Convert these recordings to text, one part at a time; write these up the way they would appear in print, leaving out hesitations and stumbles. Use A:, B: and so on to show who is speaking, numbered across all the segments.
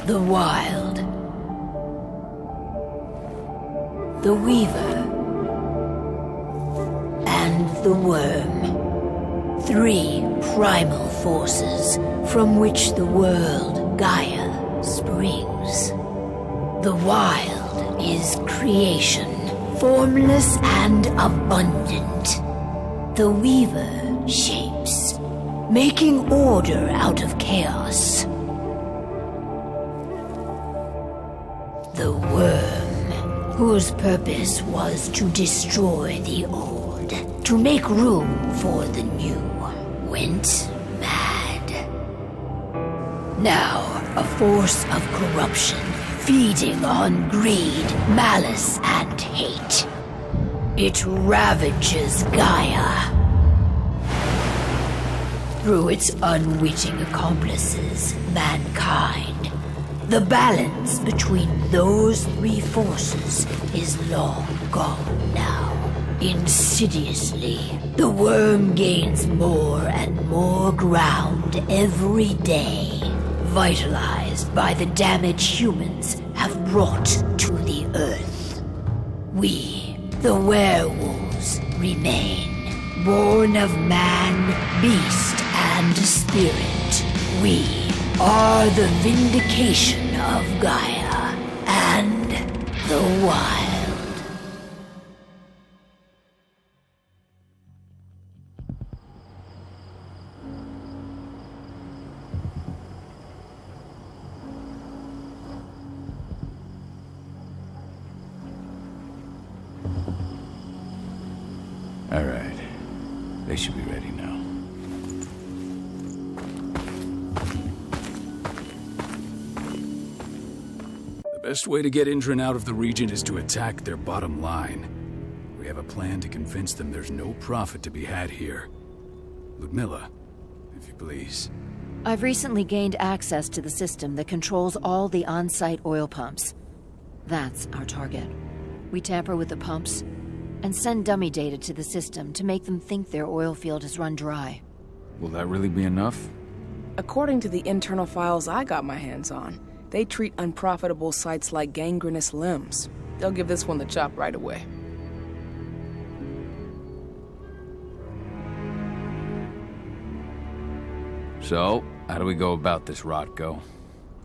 A: The Wild. The Weaver. And the Worm. 3 primal forces from which the world, Gaia, springs. The Wild is creation, formless and abundant. The Weaver shapes, making order out of chaos. The Worm, whose purpose was to destroy the old, to make room for the new, went mad. Now, a force of corruption, feeding on greed, malice, and hate. It ravages Gaia. Through its unwitting accomplices, mankind. The balance between those 3 forces is long gone now. Insidiously, the Worm gains more and more ground every day, vitalized by the damage humans have brought to the Earth. We, the werewolves, remain, born of man, beast, and spirit. We are the vindication of Gaia and the Wild.
B: All right. They should be ready now.
C: The best way to get Indran out of the region is to attack their bottom line. We have a plan to convince them there's no profit to be had here. Ludmilla, if you please.
D: I've recently gained access to the system that controls all the on-site oil pumps. That's our target. We tamper with the pumps and send dummy data to the system to make them think their oil field has run dry.
B: Will that really be enough?
E: According to the internal files I got my hands on, they treat unprofitable sites like gangrenous limbs. They'll give this one the chop right away.
B: So, how do we go about this, Rotko?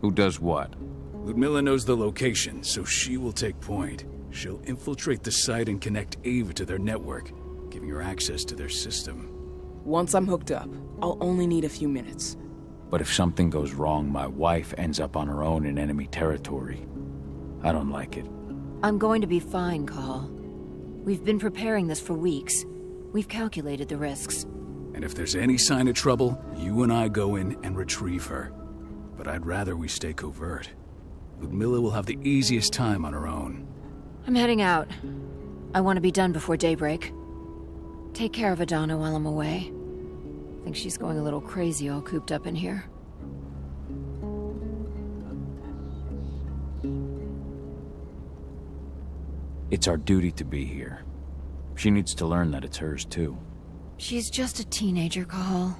B: Who does what?
C: Ludmilla knows the location, so she will take point. She'll infiltrate the site and connect Ava to their network, giving her access to their system.
E: Once I'm hooked up, I'll only need a few minutes.
B: But if something goes wrong, my wife ends up on her own in enemy territory. I don't like it.
D: I'm going to be fine, Call. We've been preparing this for weeks. We've calculated the risks.
C: And if there's any sign of trouble, you and I go in and retrieve her. But I'd rather we stay covert. Ludmilla will have the easiest time on her own.
D: I'm heading out. I want to be done before daybreak. Take care of Adana while I'm away. I think she's going a little crazy all cooped up in here.
B: It's our duty to be here. She needs to learn that it's hers too.
D: She's just a teenager, Call.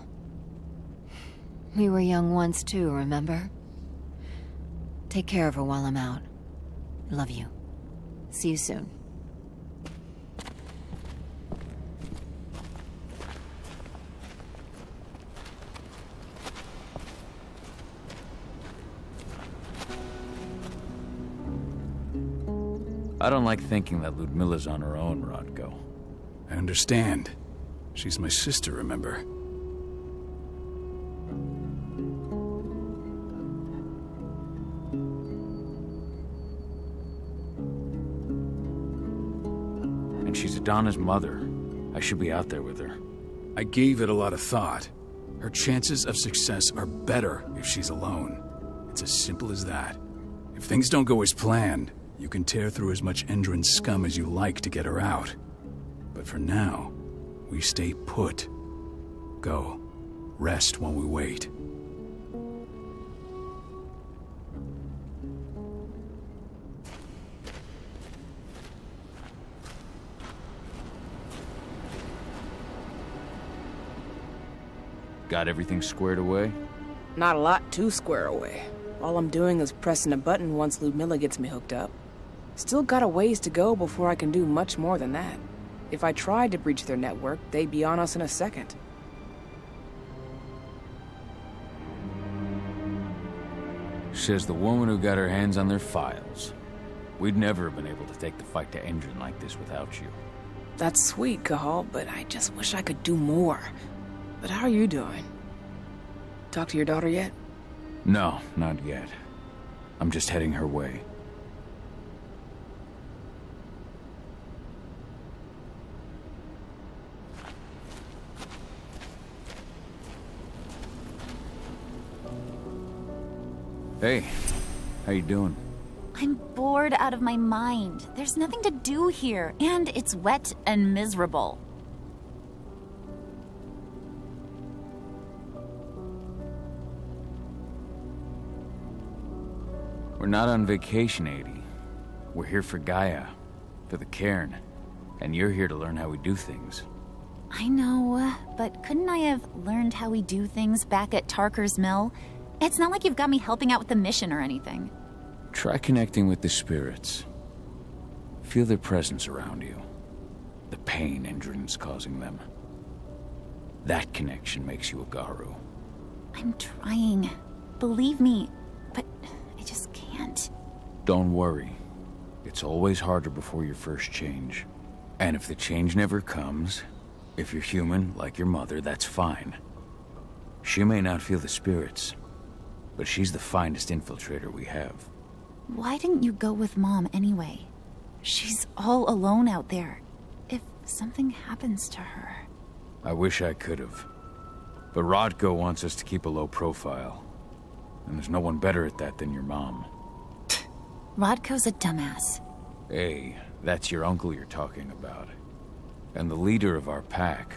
D: We were young once too, remember? Take care of her while I'm out. Love you. See you soon.
B: I don't like thinking that Ludmilla's on her own, Rotko.
C: I understand. She's my sister, remember?
B: And she's Adana's mother. I should be out there with her.
C: I gave it a lot of thought. Her chances of success are better if she's alone. It's as simple as that. If things don't go as planned, you can tear through as much Endron scum as you like to get her out. But for now, we stay put. Go. Rest while we wait.
B: Got everything squared away?
E: Not a lot to square away. All I'm doing is pressing a button once Ludmilla gets me hooked up. Still got a ways to go before I can do much more than that. If I tried to breach their network, they'd be on us in a second.
B: Says the woman who got her hands on their files. We'd never have been able to take the fight to Endron like this without you.
E: That's sweet, Cahal, but I just wish I could do more. But how are you doing? Talk to your daughter yet?
B: No, not yet. I'm just heading her way. Hey, how you doing?
F: I'm bored out of my mind. There's nothing to do here, and it's wet and miserable.
B: We're not on vacation, Adie. We're here for Gaia, for the cairn, and you're here to learn how we do things.
F: I know, but couldn't I have learned how we do things back at Tarker's Mill? It's not like you've got me helping out with the mission or anything.
B: Try connecting with the spirits. Feel their presence around you. The pain Endron's causing them. That connection makes you a Garu.
F: I'm trying. Believe me, but I just can't.
B: Don't worry. It's always harder before your first change. And if the change never comes, if you're human, like your mother, that's fine. She may not feel the spirits, but she's the finest infiltrator we have.
F: Why didn't you go with Mom anyway? She's all alone out there. If something happens to her...
B: I wish I could have. But Rodko wants us to keep a low profile. And there's no one better at that than your mom.
F: Rodko's a dumbass.
B: Hey, that's your uncle you're talking about. And the leader of our pack.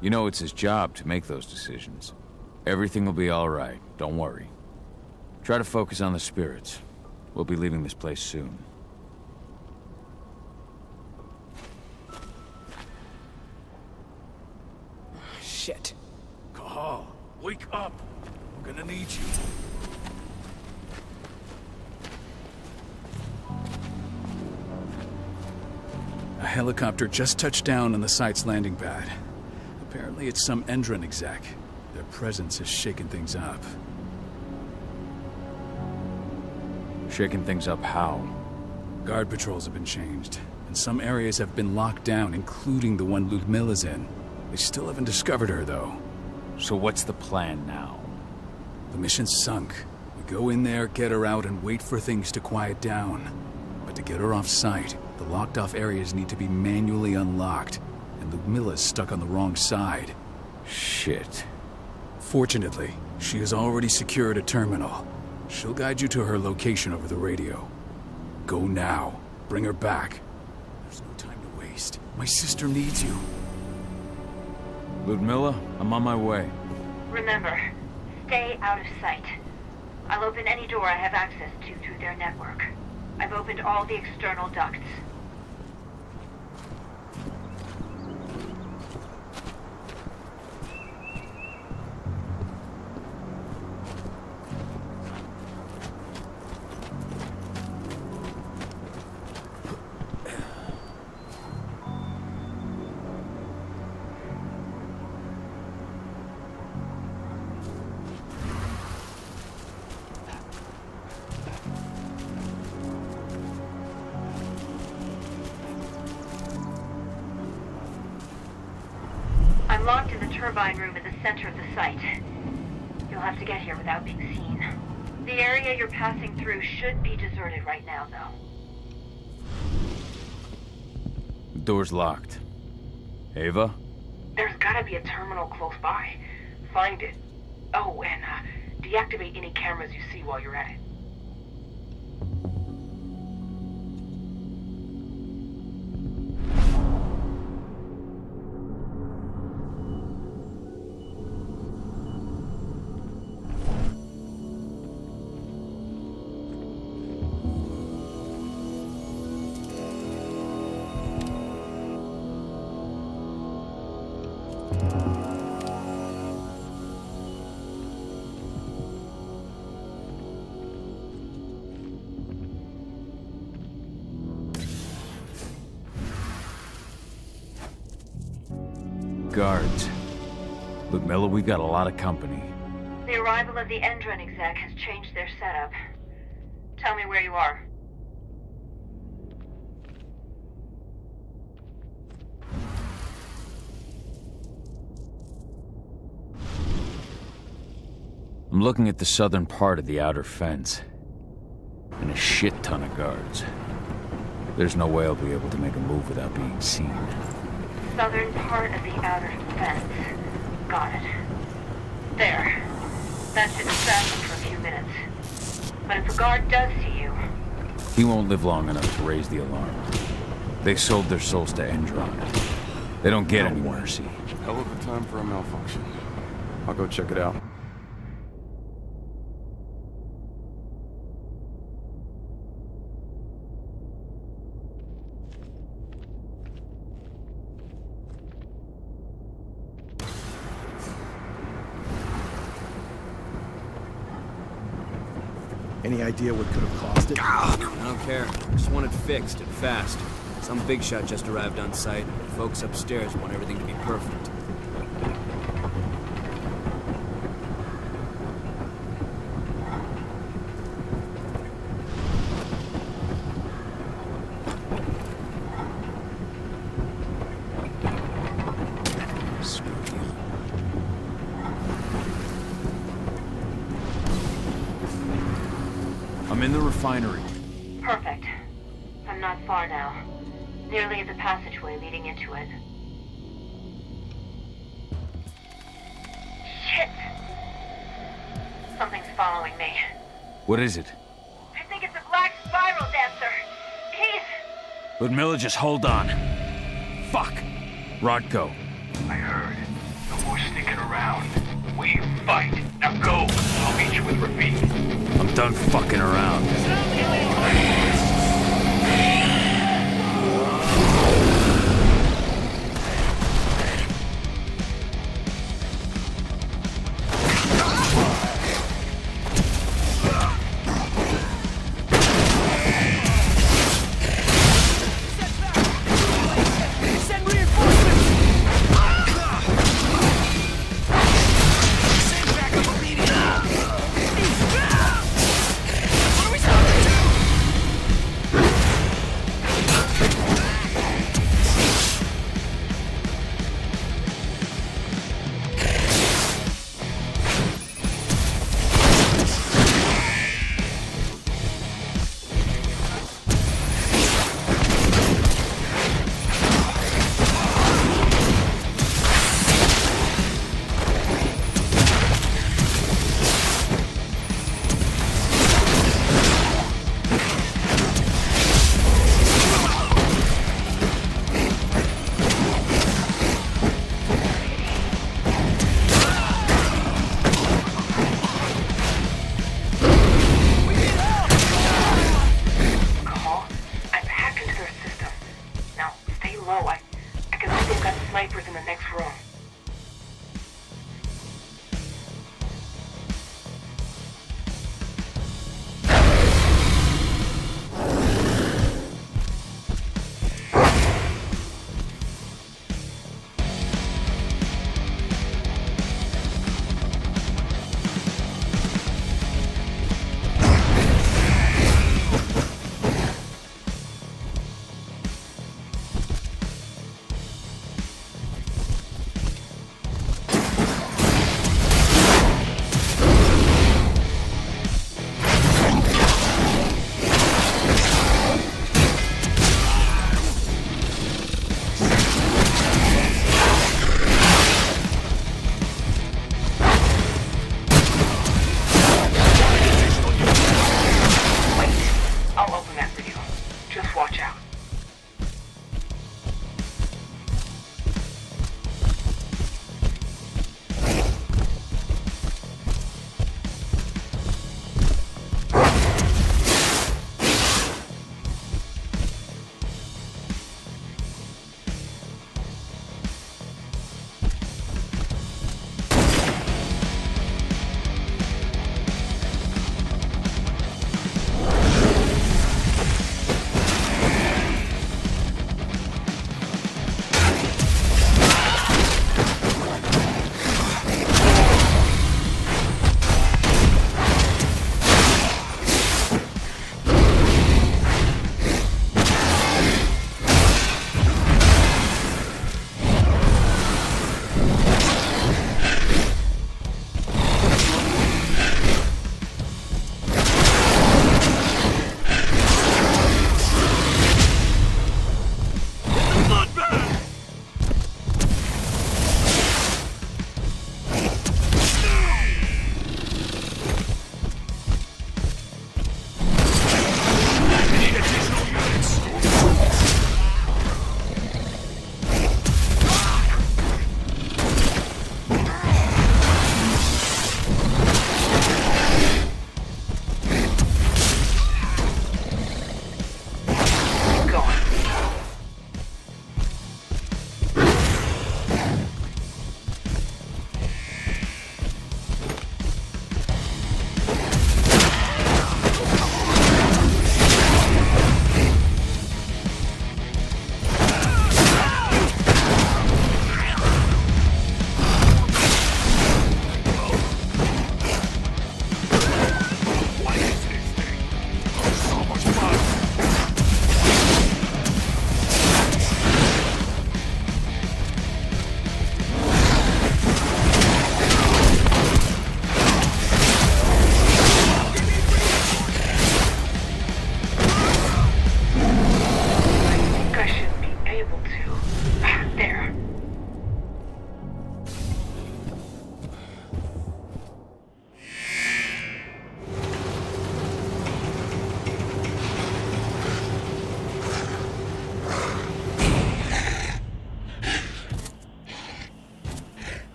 B: You know it's his job to make those decisions. Everything will be all right, don't worry. Try to focus on the spirits. We'll be leaving this place soon.
E: Shit.
C: Cahal, wake up! We're gonna need you. A helicopter just touched down on the site's landing pad. Apparently it's some Endron exec. Their presence has shaken things up.
B: Shaking things up how?
C: Guard patrols have been changed, and some areas have been locked down, including the one Ludmilla's in. They still haven't discovered her, though.
B: So what's the plan now?
C: The mission's sunk. We go in there, get her out, and wait for things to quiet down. But to get her off-site, the locked-off areas need to be manually unlocked, and Ludmilla's stuck on the wrong side.
B: Shit.
C: Fortunately, she has already secured a terminal. She'll guide you to her location over the radio. Go now. Bring her back. There's no time to waste. My sister needs you.
B: Ludmilla, I'm on my way.
G: Remember, stay out of sight. I'll open any door I have access to through their network. I've opened all the external ducts. I'm locked in the turbine room in the center of the site. You'll have to get here without being seen. The area you're passing through should be deserted right now, though.
B: The door's locked. Ava?
G: There's gotta be a terminal close by. Find it. Oh, and deactivate any cameras you see while you're at it.
B: guards. Look, Miller, we've got a lot of company.
G: The arrival of the Endron exec has changed their setup. Tell me where you are.
B: I'm looking at the southern part of the outer fence. And a shit ton of guards. There's no way I'll be able to make a move without being seen.
G: Southern part of the outer fence. Got it. There. That should distract them for a few minutes. But if a guard does see you...
B: He won't live long enough to raise the alarm. They sold their souls to Endron. They don't get any mercy.
H: Hell of a time for a malfunction. I'll go check it out.
I: Any idea what could have caused it?
J: I don't care. Just want it fixed and fast. Some big shot just arrived on site. Folks upstairs want everything to be perfect.
B: I'm in the refinery.
G: Perfect. I'm not far now. Nearly at the passageway leading into it. Shit! Something's following me.
B: What is it?
G: I think it's a black spiral dancer. He's...
B: But Miller, just hold on. Fuck! Rodko.
K: I heard. No more sneaking around. We fight. Now go. I'll meet you with Rafik.
B: I'm done fucking around.
K: What are we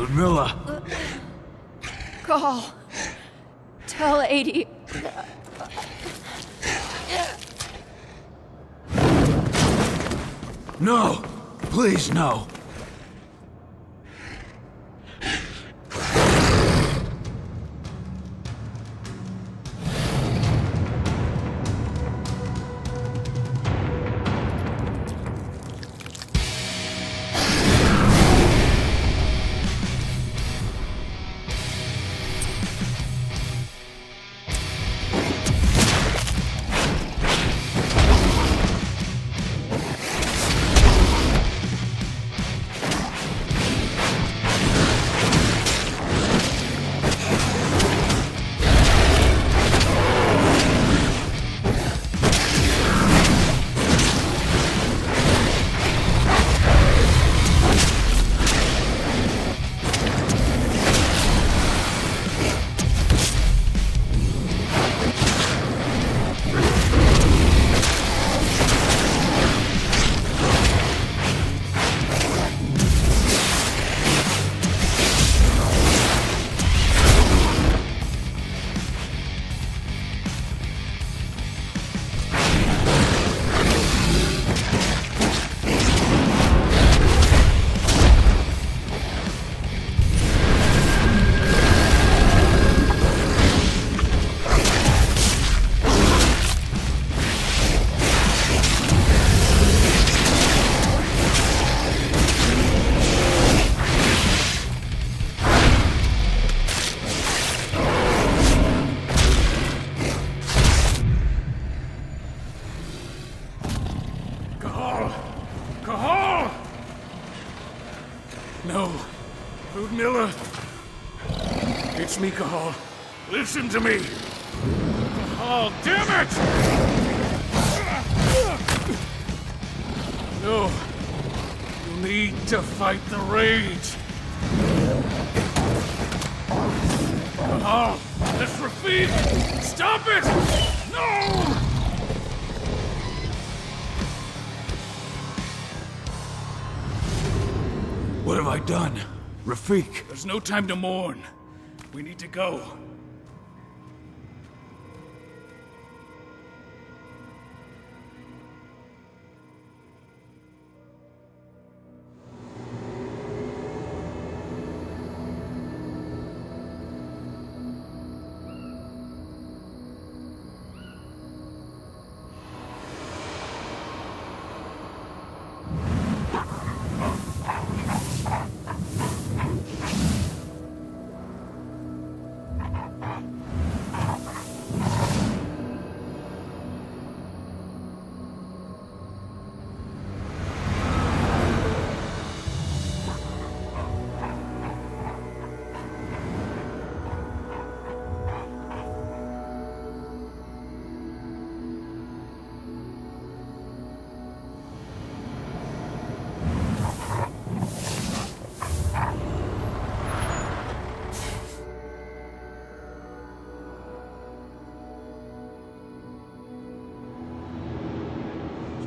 B: Ludmilla!
D: Call. Tell 80.
B: No! Please, no!
K: No. Ludmilla. It's me, Cahal. Listen to me. Cahal, damn it! No. You need to fight the rage. Cahal, that's Rafik! Stop it! No!
B: What have I done? Rafik!
K: There's no time to mourn. We need to go.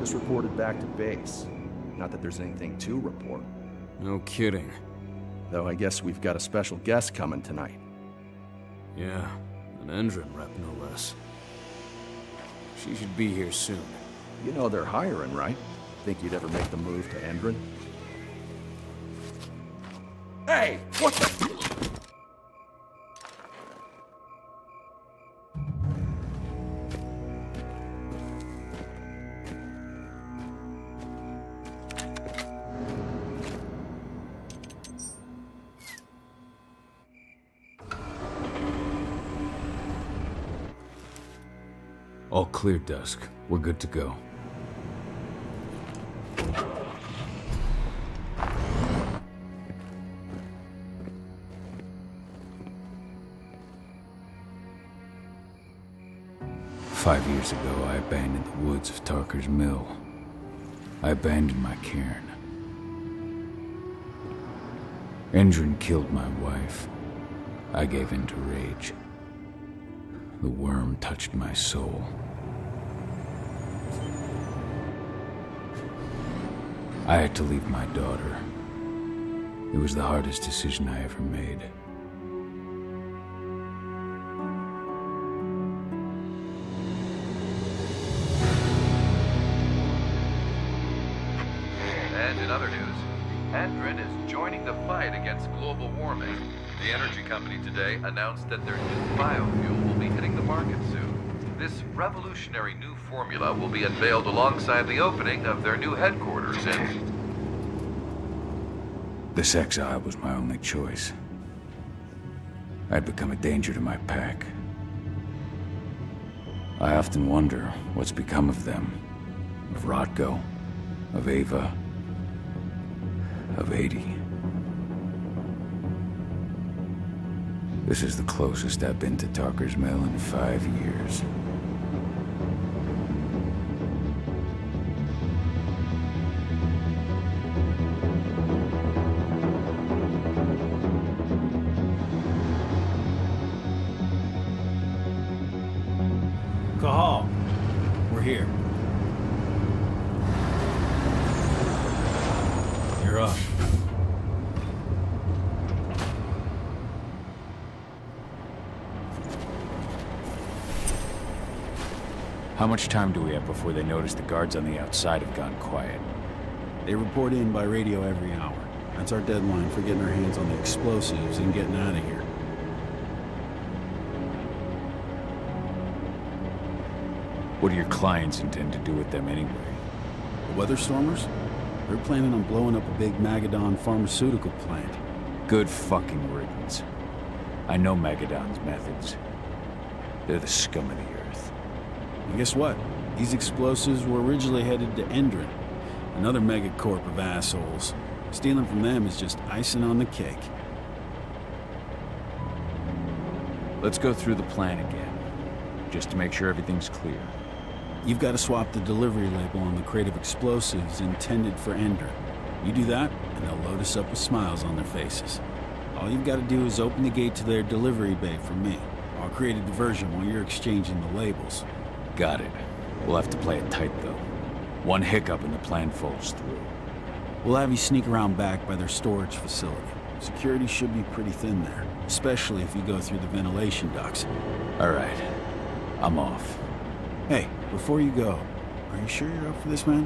I: Just reported back to base. Not that there's anything to report.
J: No kidding.
I: Though I guess we've got a special guest coming tonight.
J: Yeah, an Endron rep, no less. She should be here soon.
I: You know they're hiring, right? Think you'd ever make the move to Endron? Hey! What the...
B: All clear, Dusk. We're good to go. Five years ago, I abandoned the woods of Tarker's Mill. I abandoned my cairn. Endron killed my wife. I gave in to rage. The worm touched my soul. I had to leave my daughter. It was the hardest decision I ever made.
L: And in other news, Andrin is joining the fight against global warming. The energy company today announced that their new biofuel will be hitting the market soon. This revolutionary new formula will be unveiled alongside the opening of their new headquarters in...
B: This exile was my only choice. I'd become a danger to my pack. I often wonder what's become of them. Of Rotko, of Ava, of 80. This is the closest I've been to Tarker's Mill in 5 years.
M: Cahal, we're here. You're up.
B: How much time do we have before they notice the guards on the outside have gone quiet?
I: They report in by radio every hour. That's our deadline for getting our hands on the explosives and getting out of here.
B: What do your clients intend to do with them anyway?
I: The Weatherstormers? They're planning on blowing up a big Magadon pharmaceutical plant.
B: Good fucking riddance. I know Magadon's methods. They're the scum of the earth.
I: And guess what? These explosives were originally headed to Endrin, another megacorp of assholes. Stealing from them is just icing on the cake.
B: Let's go through the plan again, just to make sure everything's clear.
I: You've got to swap the delivery label on the crate of explosives intended for Endrin. You do that, and they'll load us up with smiles on their faces. All you've got to do is open the gate to their delivery bay for me. I'll create a diversion while you're exchanging the labels.
B: Got it. We'll have to play it tight, though. One hiccup and the plan falls through.
I: We'll have you sneak around back by their storage facility. Security should be pretty thin there, especially if you go through the ventilation ducts.
B: All right. I'm off.
I: Hey, before you go, are you sure you're up for this, man?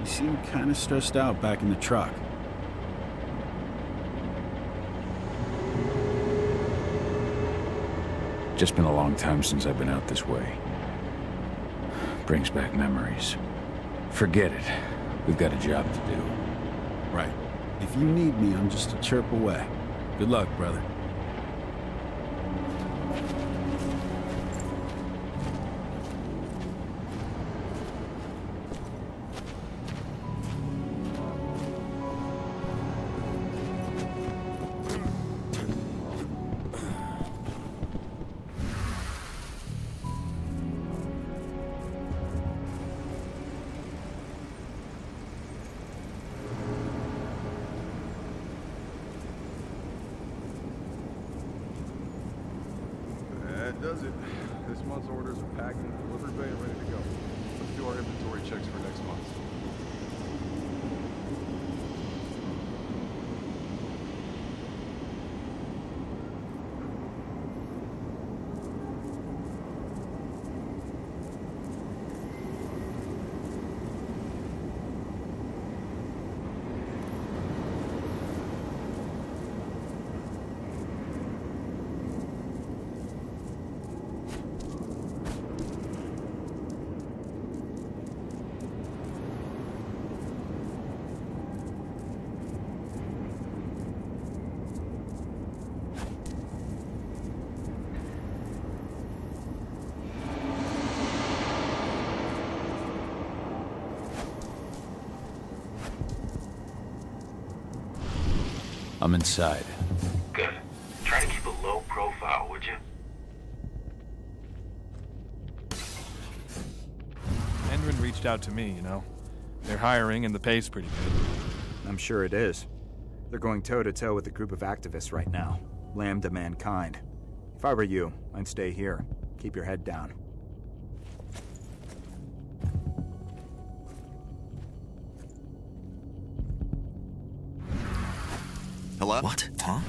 I: You seem kind of stressed out back in the truck.
B: Just been a long time since I've been out this way. Brings back memories. Forget it. We've got a job to do.
I: Right. If you need me, I'm just a chirp away. Good luck, brother.
H: That does it. This month's orders are packed in the delivery bay and ready to go. Let's do our inventory checks for next month.
B: I'm inside.
K: Good. Try to keep a low profile, would you?
N: Endrin reached out to me, you know. They're hiring and the pay's pretty good.
O: I'm sure it is. They're going toe-to-toe with a group of activists right now. Lambda mankind. If I were you, I'd stay here. Keep your head down.
P: Hello? What? Huh?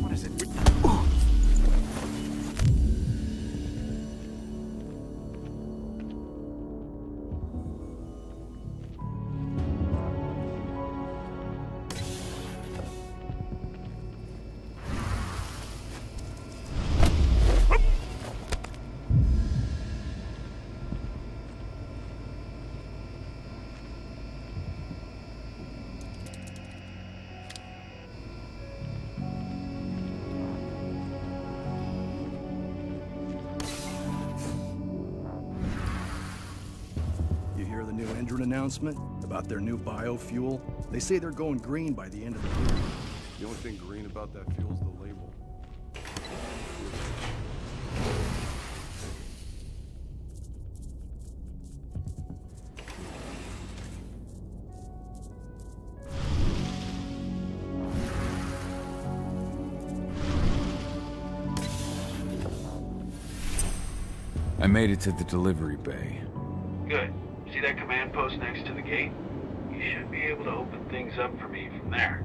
O: What is it?
Q: New Endron announcement about their new biofuel. They say they're going green by the end of the year.
H: The only thing green about that fuel is the label.
B: I made it to the delivery bay.
K: Good. See that command post next to the gate? You should be able to open things up for me from there.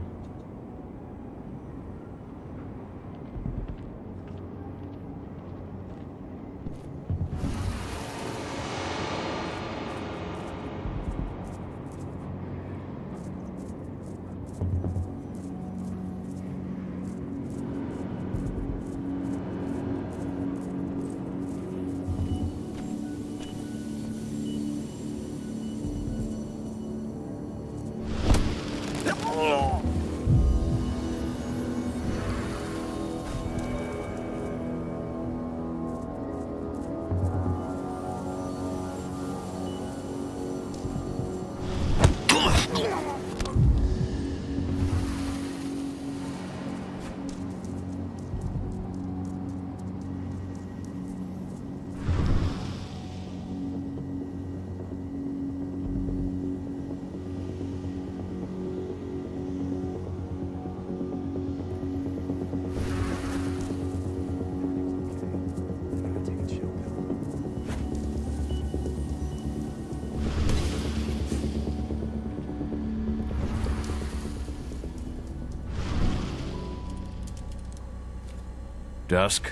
B: Dusk,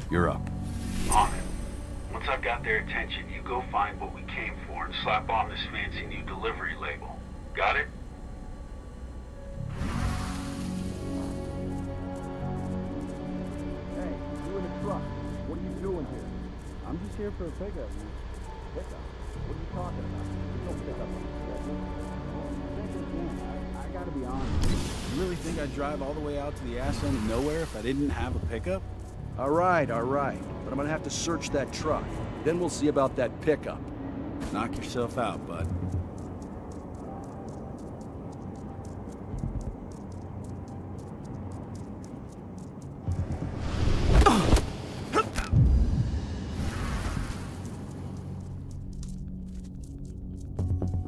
B: you're up.
K: On it. Once I've got their attention, you go find what we came for and slap on this fancy new delivery label. Got it?
Q: Hey, you in the truck. What are you doing here? I'm just here for a pickup, man. Pickup? What are you talking about? There's no pickup on the schedule. I gotta be honest. You really think I'd drive all the way out to the ass end of nowhere if I didn't have a pickup? All right. But I'm gonna have to search that truck. Then we'll see about that pickup. Knock yourself out, bud.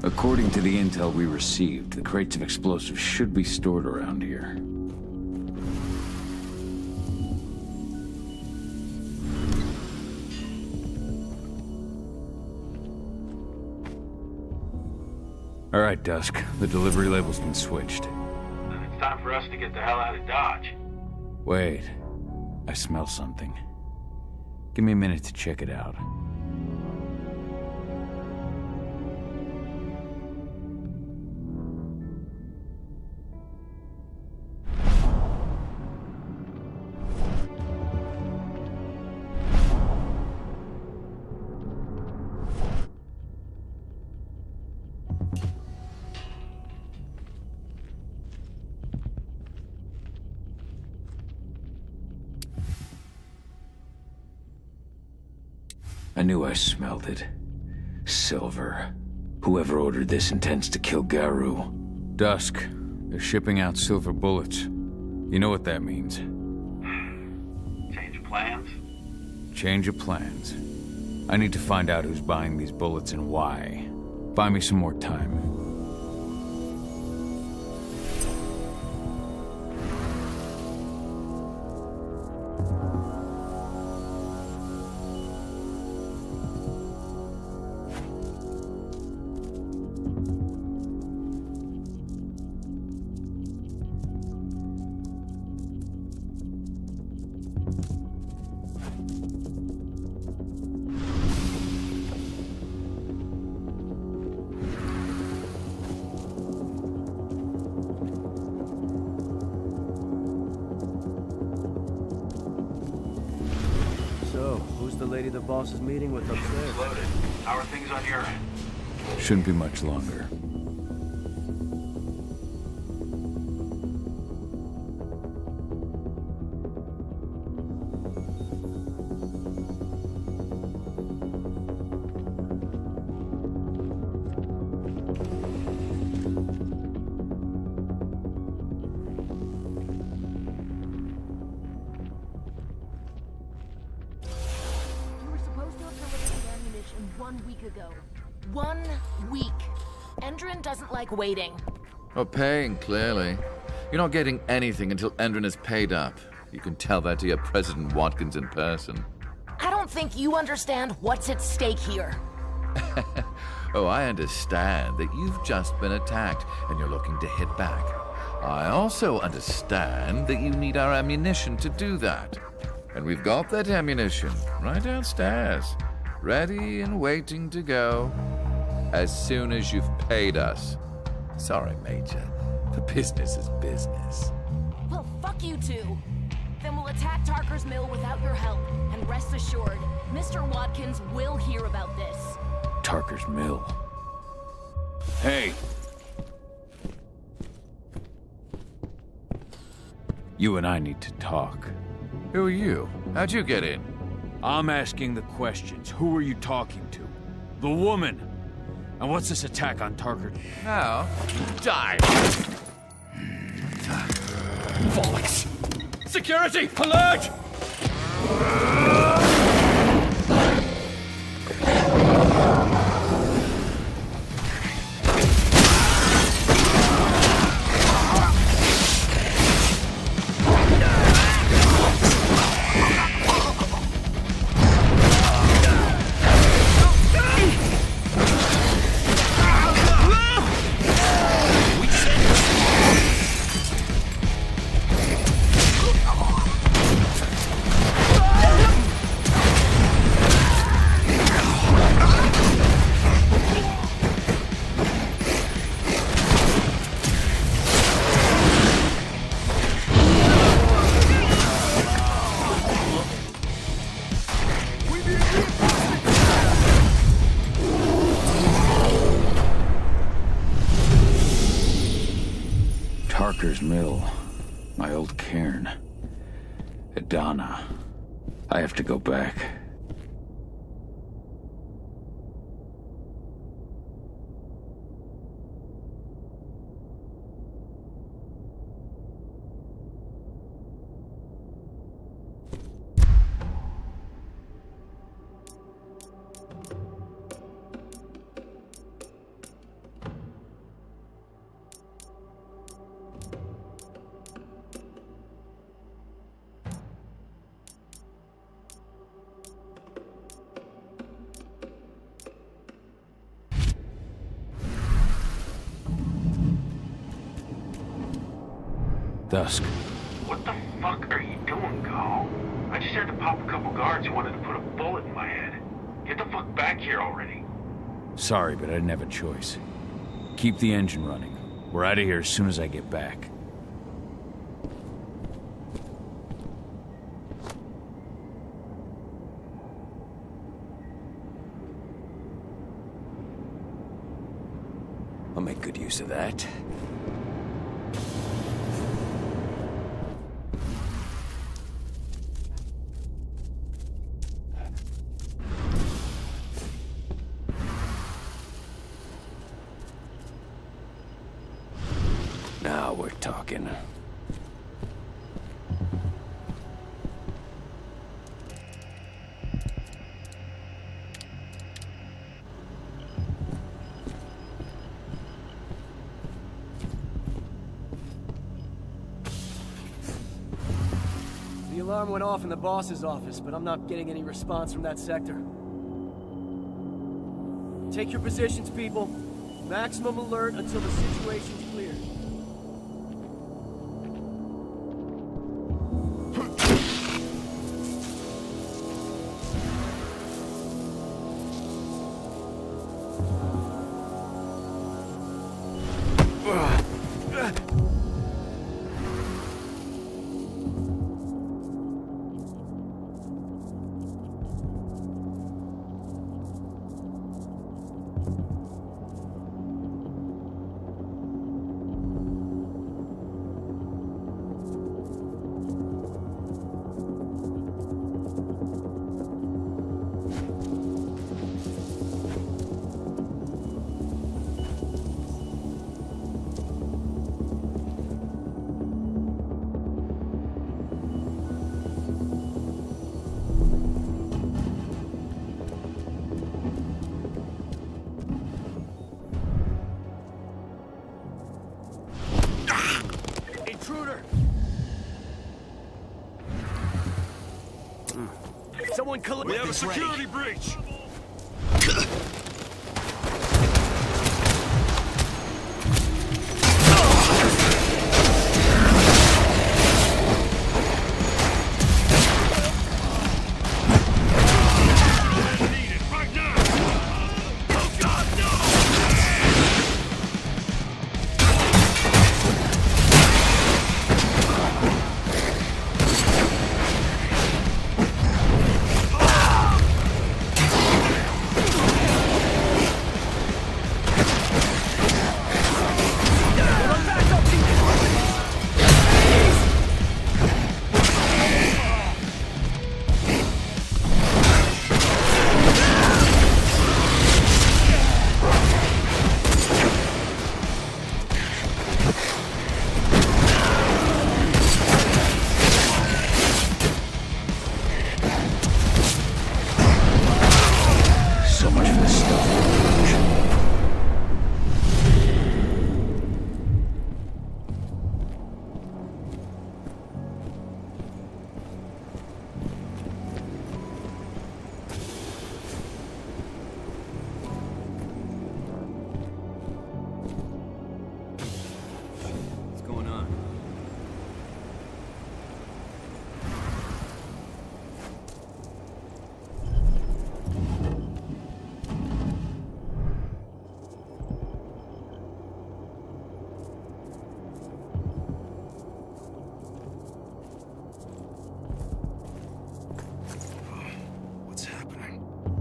B: According to the intel we received, the crates of explosives should be stored around here. All right, Dusk. The delivery label's been switched.
K: Then it's time for us to get the hell out of Dodge.
B: Wait. I smell something. Give me a minute to check it out. I knew I smelled it. Silver. Whoever ordered this intends to kill Garou. Dusk. They're shipping out silver bullets. You know what that means.
K: Change of plans?
B: Change of plans. I need to find out who's buying these bullets and why. Buy me some more time.
P: Maybe the boss is meeting with upstairs.
K: Loaded. How are things on your end?
B: Shouldn't be much longer.
R: You were supposed to have delivered ammunition 1 week ago. 1 week. Endrin doesn't like waiting.
L: Or paying, clearly. You're not getting anything until Endrin is paid up. You can tell that to your President Watkins in person.
R: I don't think you understand what's at stake here.
L: Oh, I understand that you've just been attacked and you're looking to hit back. I also understand that you need our ammunition to do that. And we've got that ammunition right downstairs, ready and waiting to go as soon as you've paid us. Sorry, Major. The business is business.
R: Well, fuck you two. Then we'll attack Tarker's Mill without your help. And rest assured, Mr. Watkins will hear about this.
B: Tarker's Mill. Hey! You and I need to talk.
L: Who are you? How'd you get in?
B: I'm asking the questions. Who are you talking to? The woman! And what's this attack on Tarker?
L: Now, die!
B: Bollocks! Security! Alert! Tarker's Mill. My old cairn. Adana. I have to go back. Dusk.
K: What the fuck are you doing, Go? I just had to pop a couple guards who wanted to put a bullet in my head. Get the fuck back here already.
B: Sorry, but I didn't have a choice. Keep the engine running. We're out of here as soon as I get back. I'll make good use of that. Now we're talking.
P: The alarm went off in the boss's office, but I'm not getting any response from that sector. Take your positions, people. Maximum alert until the situation's clear.
S: We have a security breach!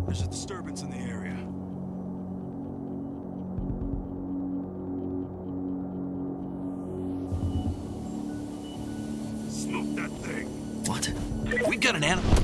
S: There's a disturbance in the area. Smoke that thing!
T: What? We got an animal.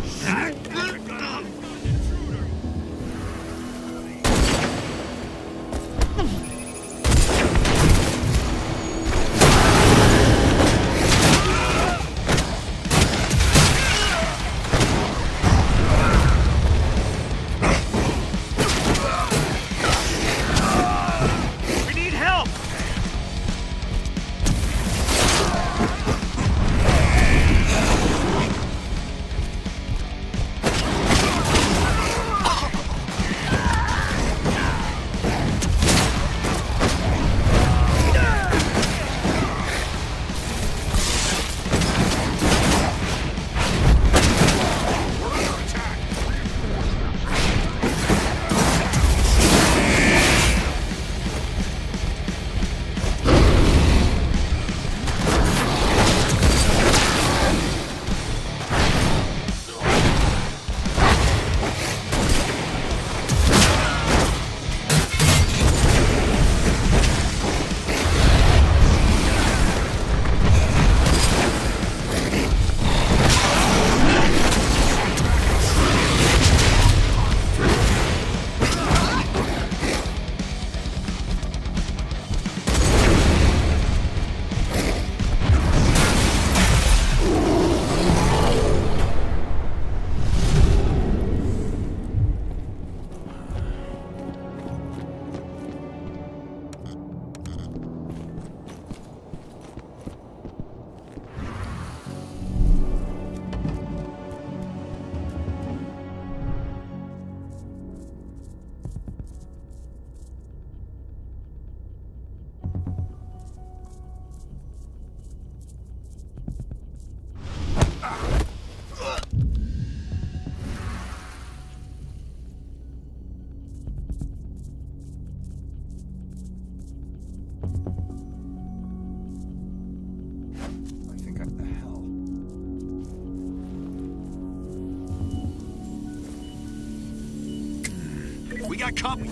T: We got company.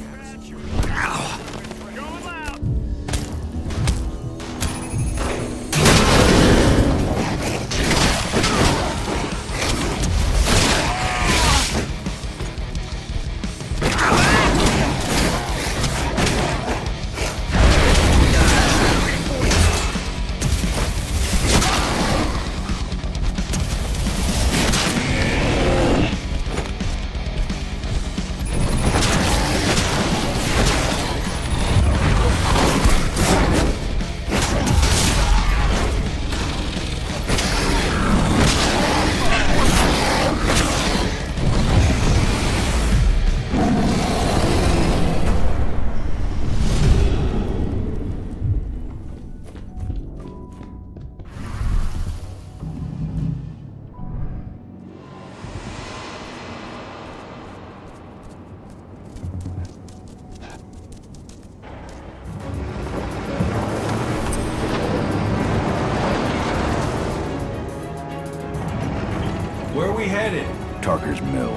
M: we headed?
B: Tarker's Mill.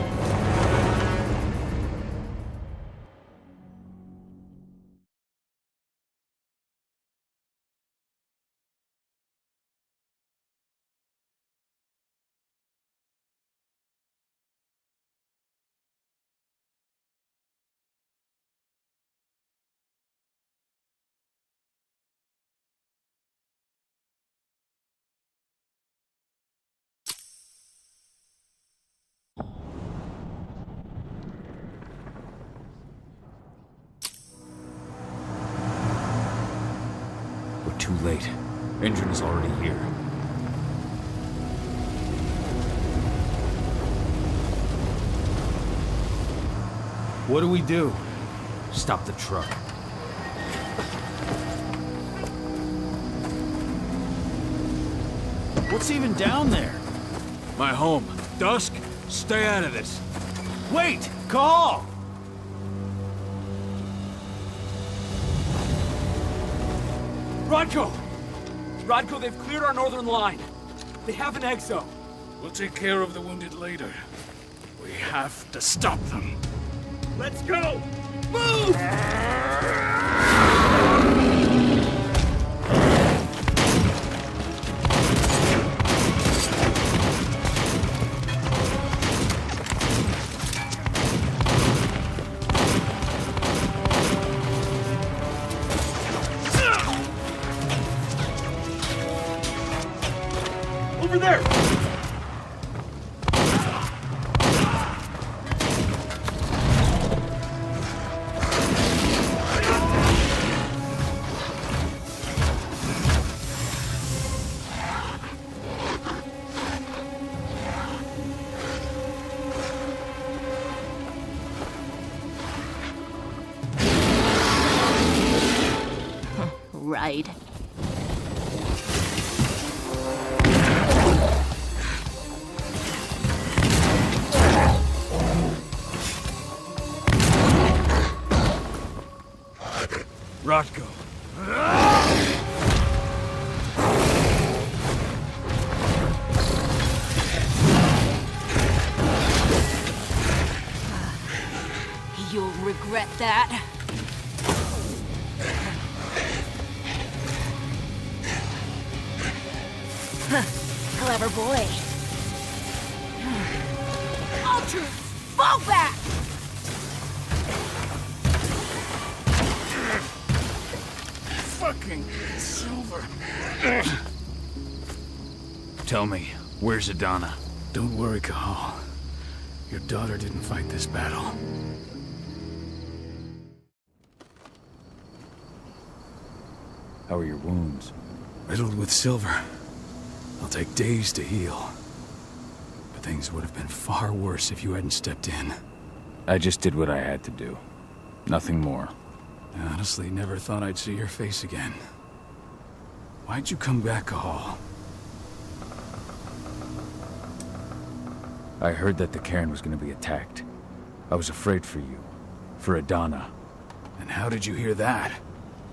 B: Too late. Engine is already here.
I: What do we do?
B: Stop the truck.
I: What's even down there?
M: My home. Dusk, stay out of this.
I: Wait! Call!
P: Rodko! Rodko, they've cleared our northern line. They have an exo.
C: We'll take care of the wounded later. We have to stop them.
P: Let's go! Move! Over there!
R: Right.
C: Rodko.
R: You'll regret that. Clever boy. Ultra, fall back!
C: Fucking Silver.
B: Tell me, where's Adana?
C: Don't worry, Cahal. Your daughter didn't fight this battle.
B: How are your wounds?
C: Riddled with silver. They'll take days to heal. But things would have been far worse if you hadn't stepped in.
B: I just did what I had to do. Nothing more.
C: I honestly never thought I'd see your face again. Why'd you come back, Cahal?
B: I heard that the cairn was going to be attacked. I was afraid for you. For Adana.
C: And how did you hear that?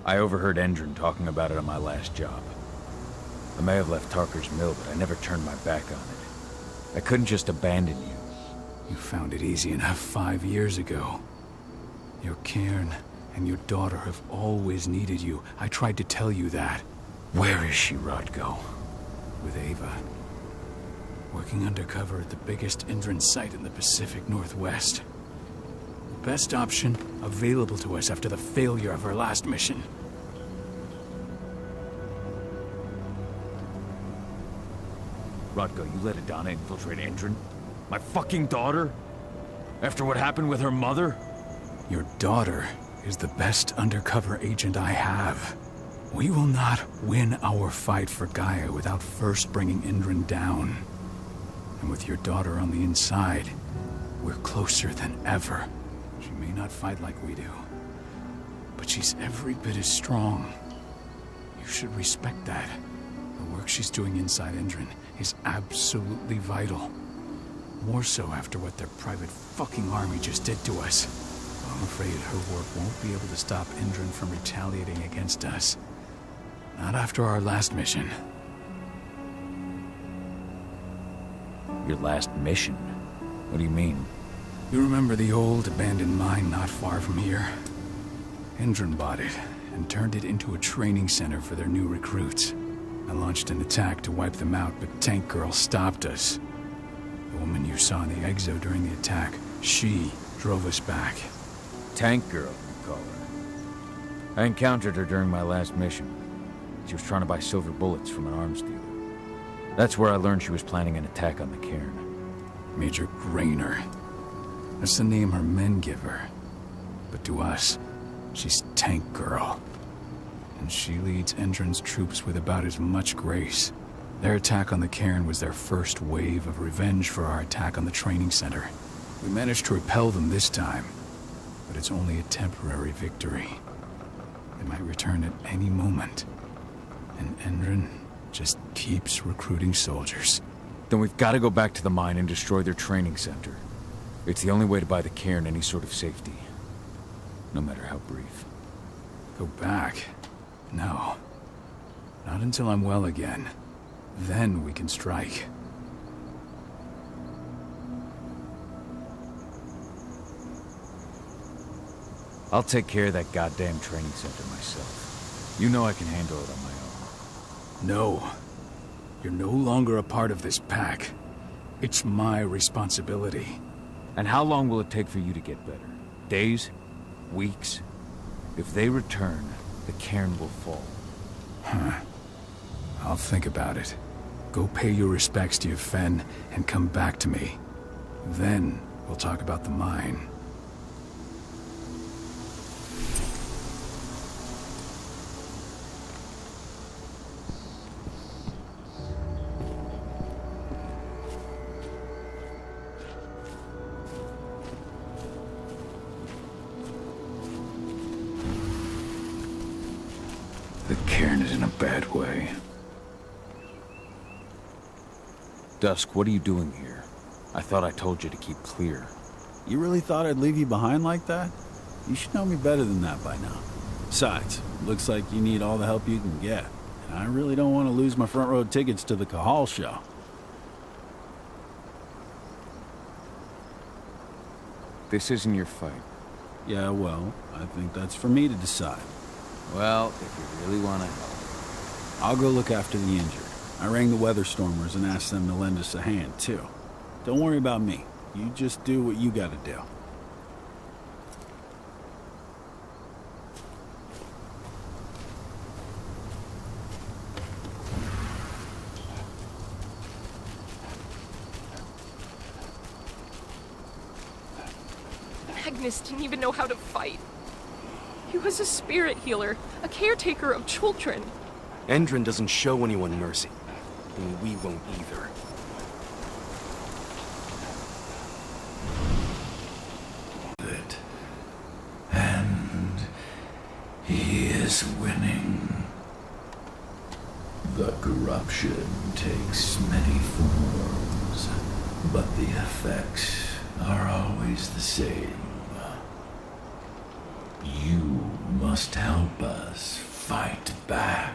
B: I overheard Endron talking about it on my last job. I may have left Tarker's Mill, but I never turned my back on it. I couldn't just abandon you.
C: You found it easy enough 5 years ago. Your cairn and your daughter have always needed you. I tried to tell you that.
B: Where is she, Rodko?
C: With Ava. Working undercover at the biggest Endron site in the Pacific Northwest. The best option available to us after the failure of our last mission.
B: Rodko, you let Adana infiltrate Endron? My fucking daughter? After what happened with her mother?
C: Your daughter is the best undercover agent I have. We will not win our fight for Gaia without first bringing Endron down. And with your daughter on the inside, we're closer than ever. She may not fight like we do, but she's every bit as strong. You should respect that. The work she's doing inside Endron is absolutely vital. More so after what their private fucking army just did to us. I'm afraid her work won't be able to stop Endron from retaliating against us. Not after our last mission.
B: Your last mission? What do you mean?
C: You remember the old abandoned mine not far from here? Endron bought it and turned it into a training center for their new recruits. I launched an attack to wipe them out, but Tank Girl stopped us. The woman you saw in the exo during the attack, she drove us back.
B: Tank Girl, you call her. I encountered her during my last mission. She was trying to buy silver bullets from an arms dealer. That's where I learned she was planning an attack on the cairn.
C: Major Grainer. That's the name her men give her. But to us, she's Tank Girl. And she leads Endron's troops with about as much grace. Their attack on the cairn was their first wave of revenge for our attack on the training center. We managed to repel them this time, but it's only a temporary victory. They might return at any moment. And Endron just keeps recruiting soldiers.
B: Then we've got to go back to the mine and destroy their training center. It's the only way to buy the cairn any sort of safety. No matter how brief.
C: Go back? No. Not until I'm well again. Then we can strike.
B: I'll take care of that goddamn training center myself. You know I can handle it on my own.
C: No. You're no longer a part of this pack. It's my responsibility.
B: And how long will it take for you to get better? Days? Weeks? If they return, the cairn will fall.
C: Huh. I'll think about it. Go pay your respects to your Fen and come back to me. Then we'll talk about the mine.
B: The cairn is in a bad way. Dusk, what are you doing here? I thought I told you to keep clear.
I: You really thought I'd leave you behind like that? You should know me better than that by now. Besides, looks like you need all the help you can get. And I really don't want to lose my front row tickets to the Cahal show.
B: This isn't your fight.
I: Yeah, well, I think that's for me to decide.
B: Well, if you really want to help.
I: I'll go look after the injured. I rang the weather stormers and asked them to lend us a hand, too. Don't worry about me. You just do what you gotta do.
U: Magnus didn't even know how to fight. He was a spirit healer, a caretaker of children.
V: Endron doesn't show anyone mercy, and we won't either.
W: And he is winning. The corruption takes many forms, but the effects are always the same. You must help us fight back.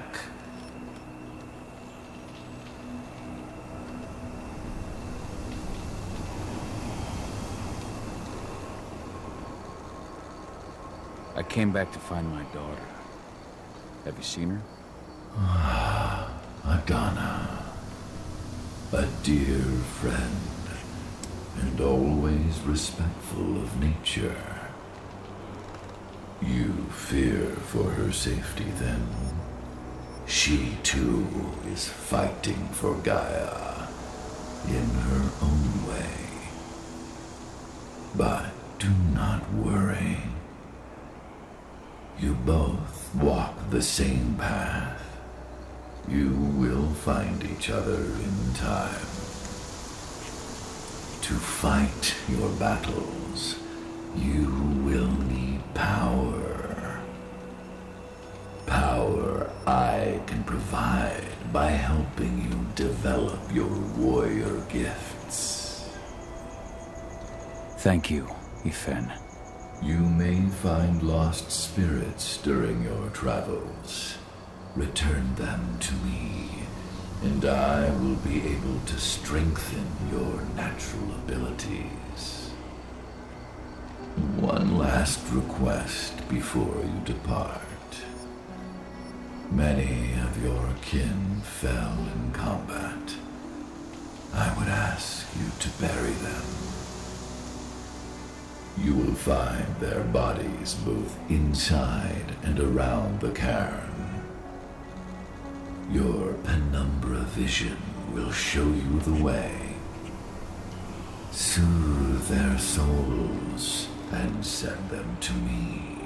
B: I came back to find my daughter. Have you seen her?
W: Adana. A dear friend, and always respectful of nature. You fear for her safety, then? She, too, is fighting for Gaia, in her own way. But do not worry. You both walk the same path. You will find each other in time. To fight your battles, you will need power. Power I can provide by helping you develop your warrior gifts.
B: Thank you, Ifen.
W: You may find lost spirits during your travels. Return them to me, and I will be able to strengthen your natural abilities. One last request before you depart. Many of your kin fell in combat. I would ask you to bury them. You will find their bodies both inside and around the cairn. Your penumbra vision will show you the way. Soothe their souls and send them to me,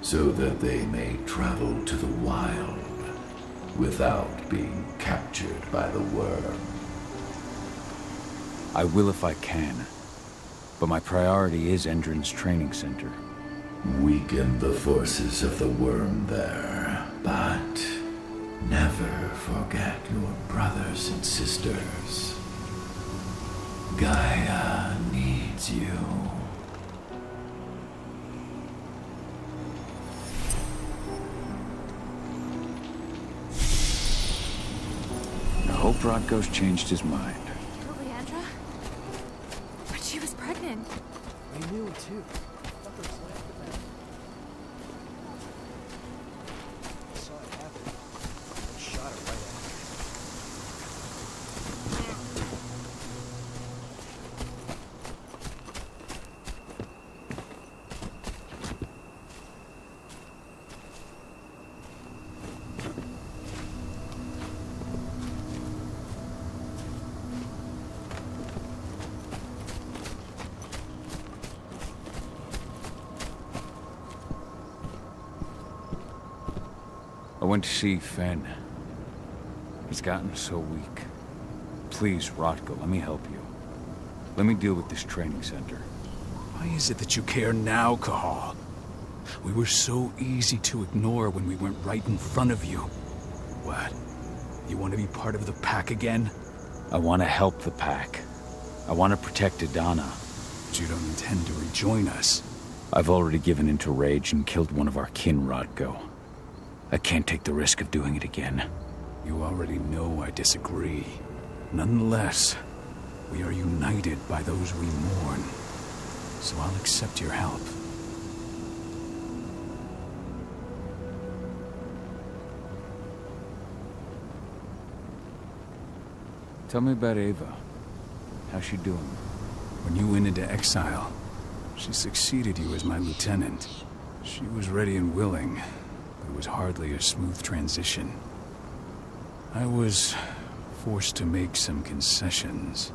W: so that they may travel to the wild without being captured by the worm.
B: I will if I can, but my priority is Endron's training center.
W: Weaken the forces of the worm there, but never forget your brothers and sisters. Gaia needs you.
B: I hope Rodko's changed his mind.
U: Leandra? But she was pregnant.
Q: We knew too. I saw it happen. I shot her right after.
B: I went to see Fen. He's gotten so weak. Please, Rodko, let me help you. Let me deal with this training center.
C: Why is it that you care now, Cahal? We were so easy to ignore when we went right in front of you. What? You want to be part of the pack again?
B: I want to help the pack. I want to protect Adana.
C: But you don't intend to rejoin us.
B: I've already given in to rage and killed one of our kin, Rodko. I can't take the risk of doing it again.
C: You already know I disagree. Nonetheless, we are united by those we mourn. So I'll accept your help.
B: Tell me about Ava. How's she doing?
C: When you went into exile, she succeeded you as my lieutenant. She was ready and willing. It was hardly a smooth transition. I was forced to make some concessions.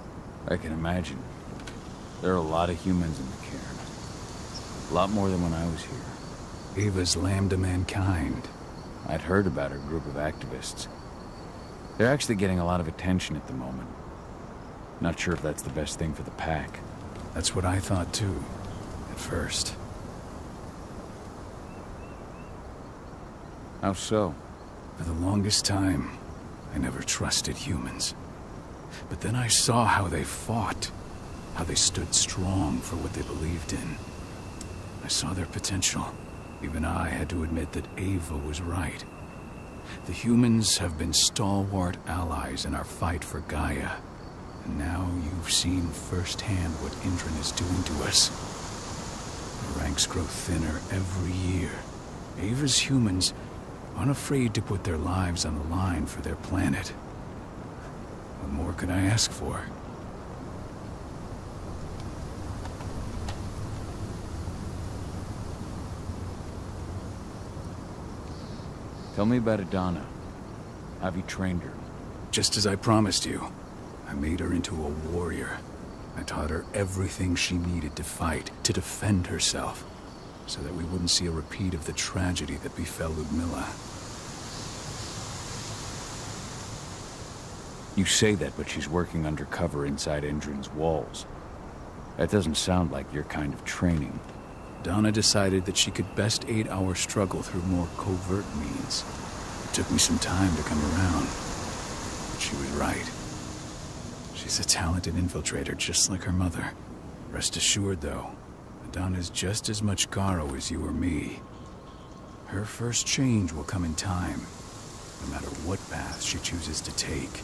B: I can imagine. There are a lot of humans in the cairn. A lot more than when I was here.
C: Ava's lambda mankind.
B: I'd heard about her group of activists. They're actually getting a lot of attention at the moment. Not sure if that's the best thing for the pack.
C: That's what I thought too, at first.
B: How so?
C: For the longest time, I never trusted humans. But then I saw how they fought, how they stood strong for what they believed in. I saw their potential. Even I had to admit that Ava was right. The humans have been stalwart allies in our fight for Gaia. And now you've seen firsthand what Endron is doing to us. The ranks grow thinner every year. Ava's humans unafraid to put their lives on the line for their planet. What more could I ask for?
B: Tell me about Adana. Have you trained her?
C: Just as I promised you. I made her into a warrior. I taught her everything she needed to fight, to defend herself, so that we wouldn't see a repeat of the tragedy that befell Ludmilla.
B: You say that, but she's working undercover inside Endron's walls. That doesn't sound like your kind of training.
C: Donna decided that she could best aid our struggle through more covert means. It took me some time to come around, but she was right. She's a talented infiltrator, just like her mother. Rest assured, though, Donna's just as much Garo as you or me. Her first change will come in time. no matter what path she chooses to take.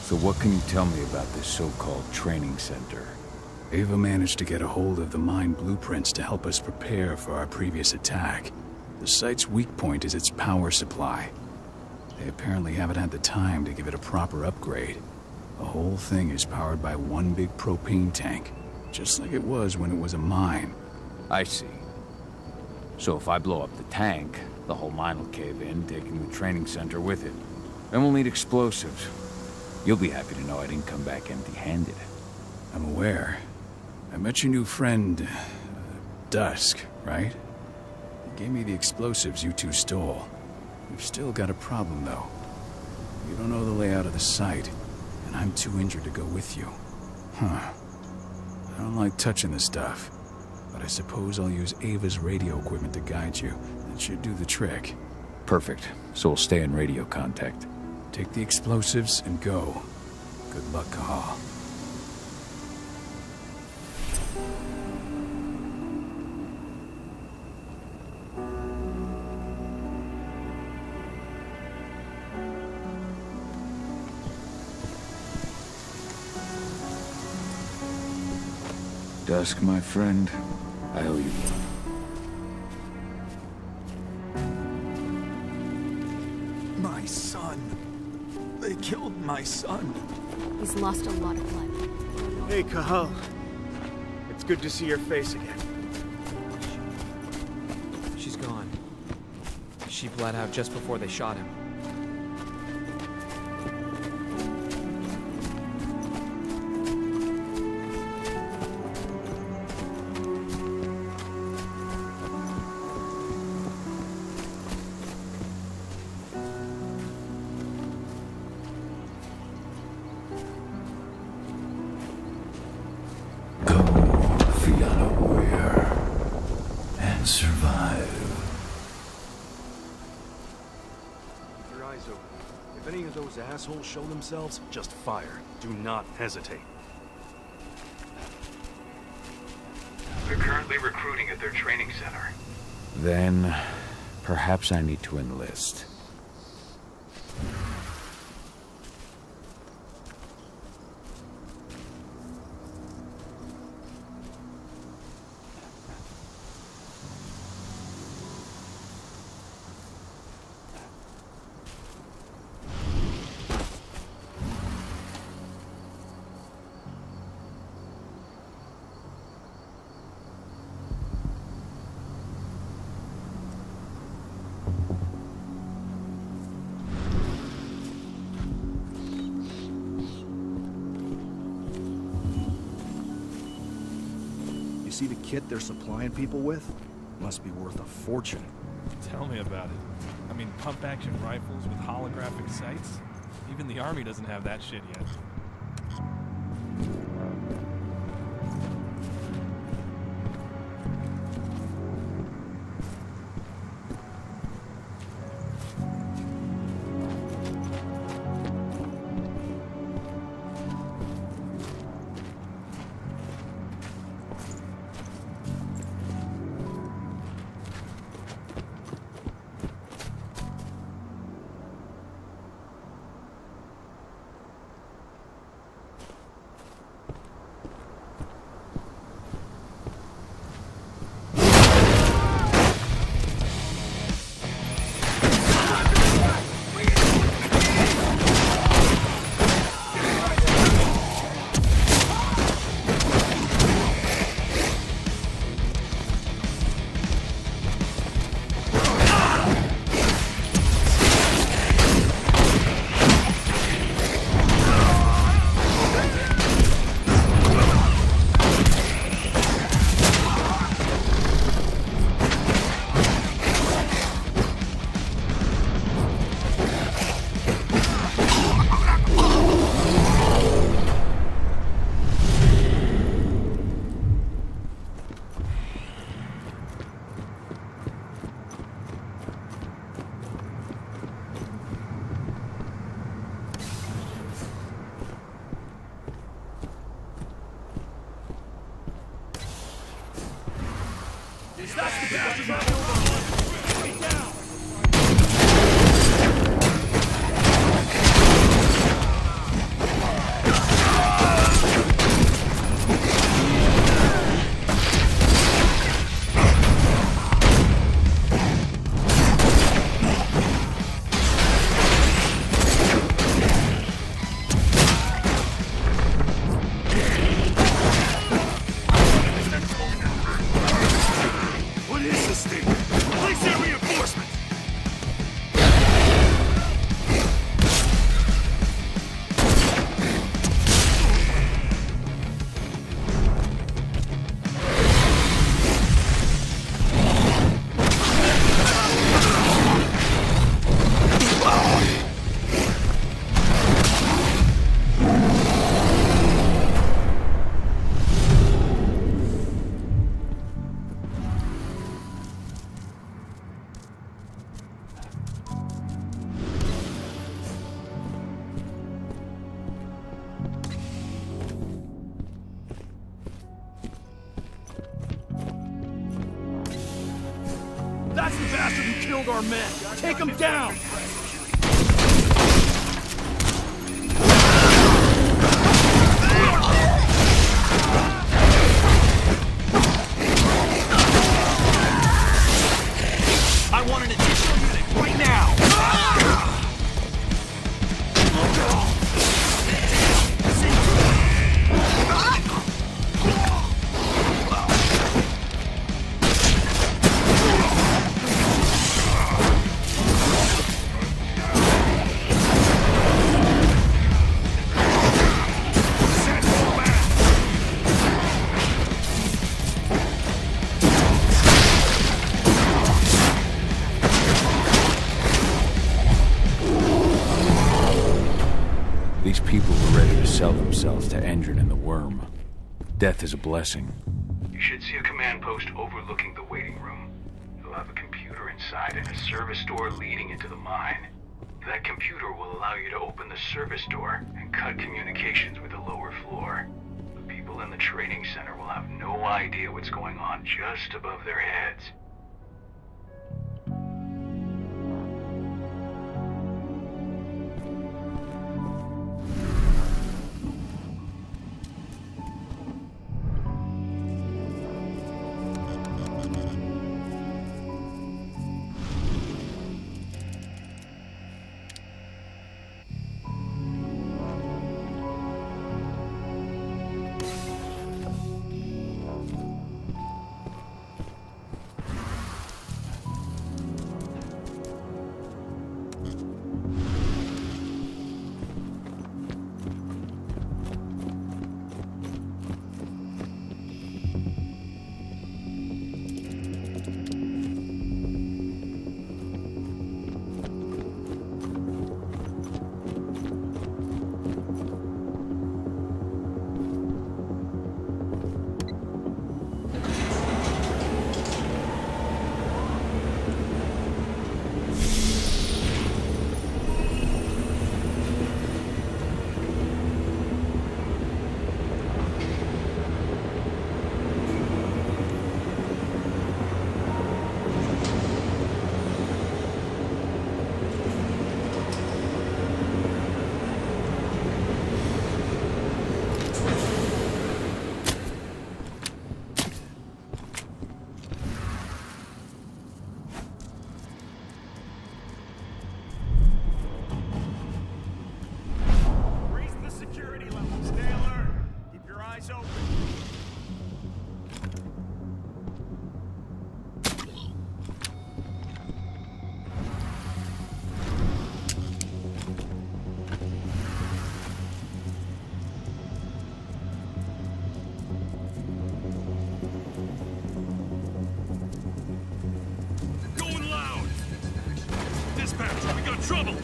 B: So what can you tell me about this so-called training center?
C: Ava managed to get a hold of the mine blueprints to help us prepare for our previous attack. The site's weak point is its power supply. They apparently haven't had the time to give it a proper upgrade. The whole thing is powered by one big propane tank, just like it was when it was a mine.
B: I see. So if I blow up the tank, the whole mine will cave in, taking the training center with it. Then we'll need explosives. You'll be happy to know I didn't come back empty-handed.
C: I'm aware. I met your new friend, Dusk, right? He gave me the explosives you two stole. We've still got a problem, though. You don't know the layout of the site, and I'm too injured to go with you. Huh. I don't like touching the stuff, but I suppose I'll use Ava's radio equipment to guide you. That should do the trick.
B: Perfect. So we'll stay in radio contact.
C: Take the explosives and go. Good luck, Kahal.
B: Dusk, my friend, I owe you one.
A: My son. They killed my son.
U: He's lost a lot of blood.
E: Hey, Kahal. It's good to see your face again.
J: She's gone. She bled out just before they shot him.
F: Assholes show themselves, just fire. Do not hesitate.
K: They're currently recruiting at their training center.
B: Then, perhaps I need to enlist.
Q: See the kit they're supplying people with? Must be worth a fortune.
N: Tell me about it. I mean, pump-action rifles with holographic sights? Even the Army doesn't have that shit yet.
E: killed our men. Take them down!
T: I want an additional unit right now!
B: These people were ready to sell themselves to Endron and the Worm. Death is a blessing.
K: You should see a command post overlooking the waiting room. You'll have a computer inside and a service door leading into the mine. That computer will allow you to open the service door and cut communications with the lower floor. The people in the training center will have no idea what's going on just above their heads.
S: Dispatch, we got trouble!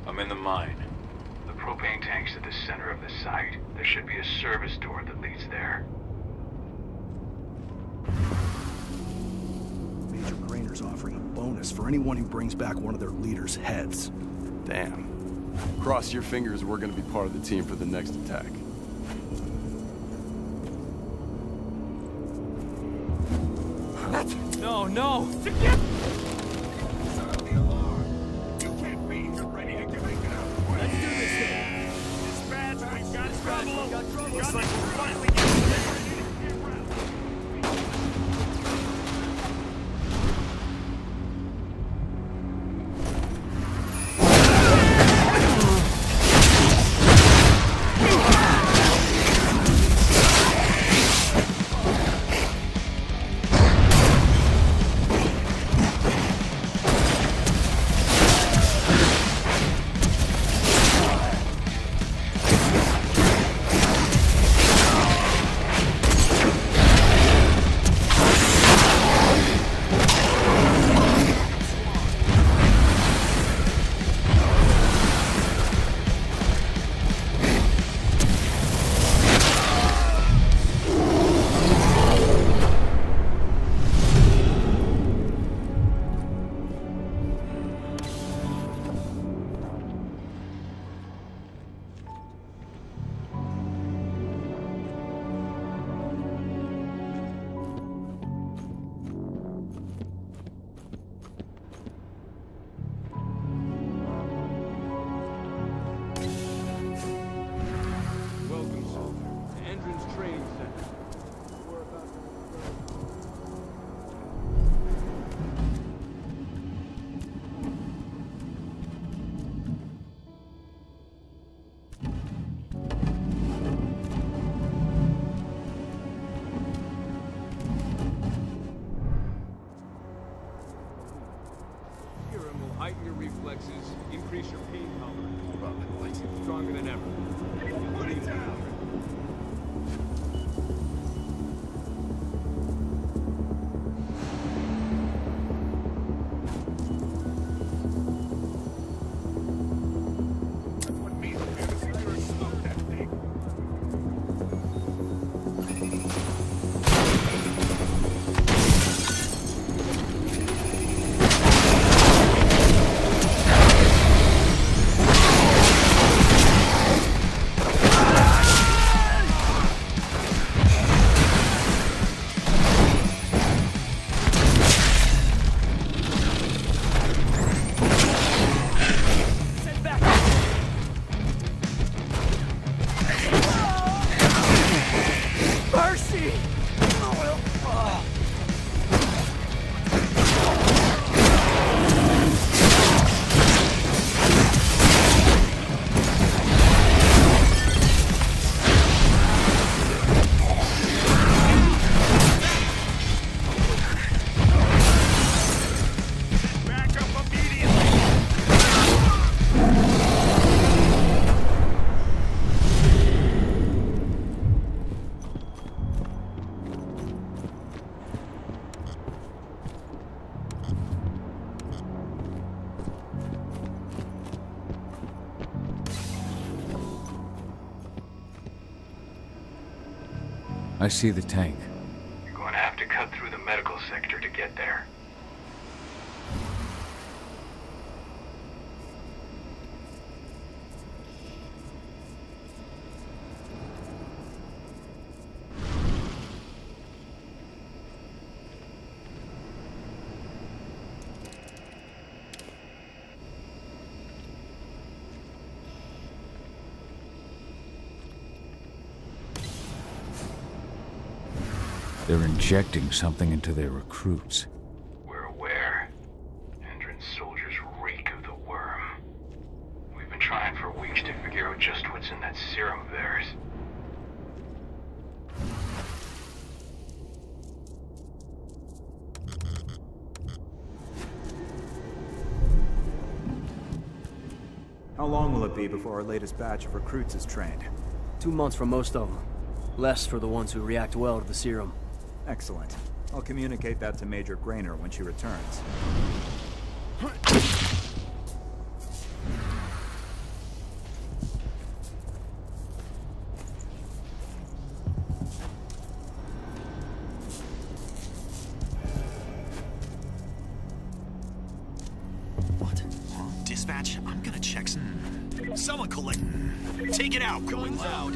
B: I'm in the mine.
K: The propane tank's at the center of the site. There should be a service door that leads there.
Q: Major Grainer's offering a bonus for anyone who brings back one of their leaders' heads.
H: Damn. Cross your fingers we're gonna be part of the team for the next attack.
P: No, no!
S: Sound the alarm! You can't be here ready to get it out. Let's do this thing! Dispatch, we've got trouble! Looks like we're finally getting around.
J: Heighten your reflexes, increase your pain tolerance. Stronger than ever.
S: Put it down!
B: I see the tank.
K: You're going to have to cut through the medical sector to get there.
B: They're injecting something into their recruits.
K: We're aware. Endron's soldiers reek of the worm. We've been trying for weeks to figure out just what's in that serum of theirs.
D: How long will it be before our latest batch of recruits is trained?
J: 2 months for most of them. Less for the ones who react well to the serum.
D: Excellent. I'll communicate that to Major Grainer when she returns.
T: Someone collect. Take it out. Going loud.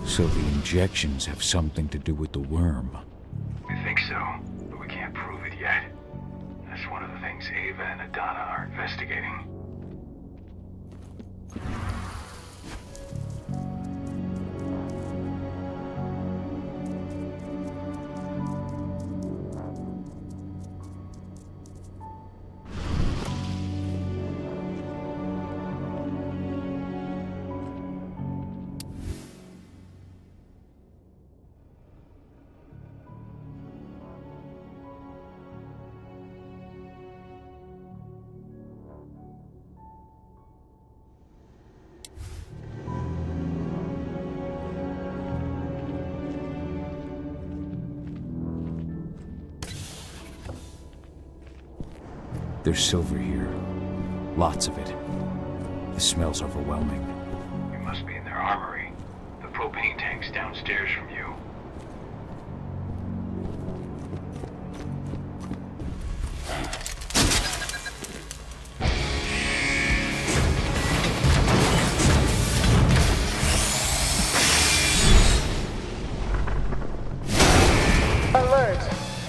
B: So the injections have something to do with the worm.
K: We think so, but we can't prove it yet. That's one of the things Ava and Adana are investigating.
B: There's silver here. Lots of it. The smell's overwhelming.
K: You must be in their armory. The propane tank's downstairs from you.
G: Alert!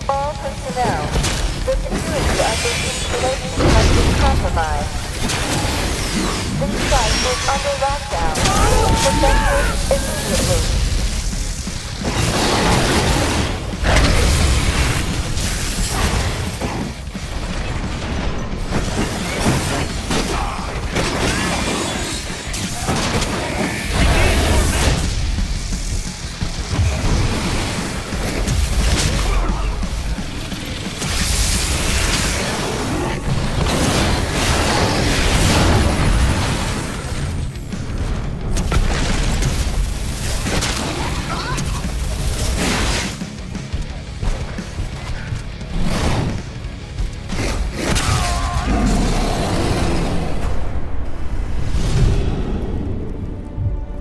G: All personnel. The security of this installation has been compromised. This site is under lockdown. Protect it immediately.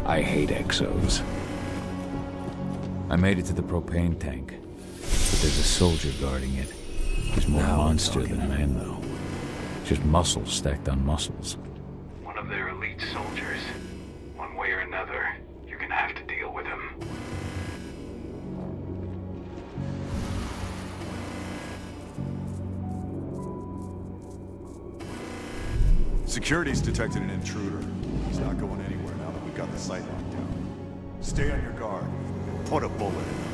B: I hate exos. I made it to the propane tank, but there's a soldier guarding it. He's more monster than man, though. Just muscles stacked on muscles.
K: One of their elite soldiers. One way or another, you're gonna have to deal with him.
H: Security's detected an intruder. He's not going anywhere now that we've got the site locked down. Stay on your guard. Put a bullet in him.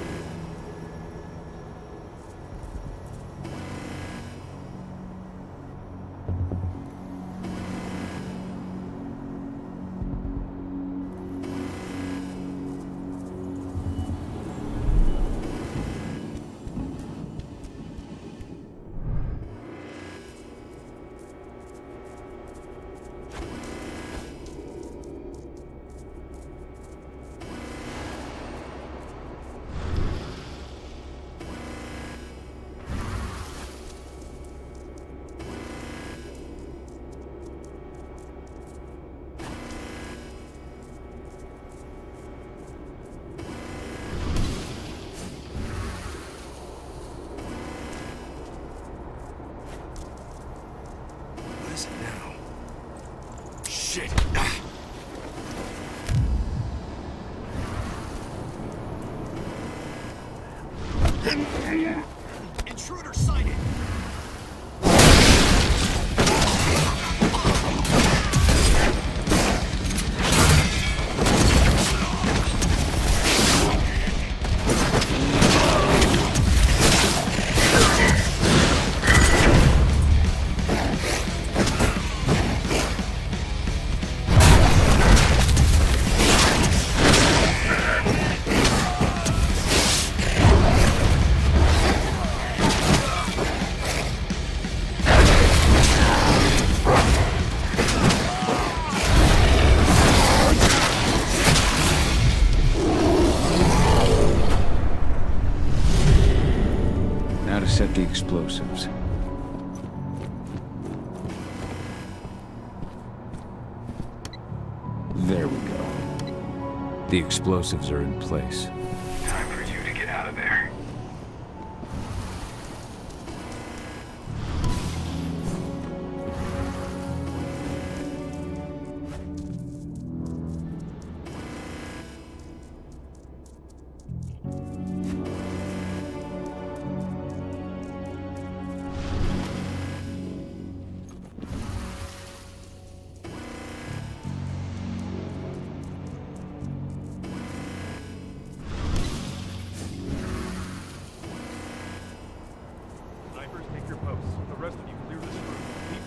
T: Shit! Intruder sighted!
B: set the explosives. There we go. The explosives are in place.
K: Time for you to get out of there.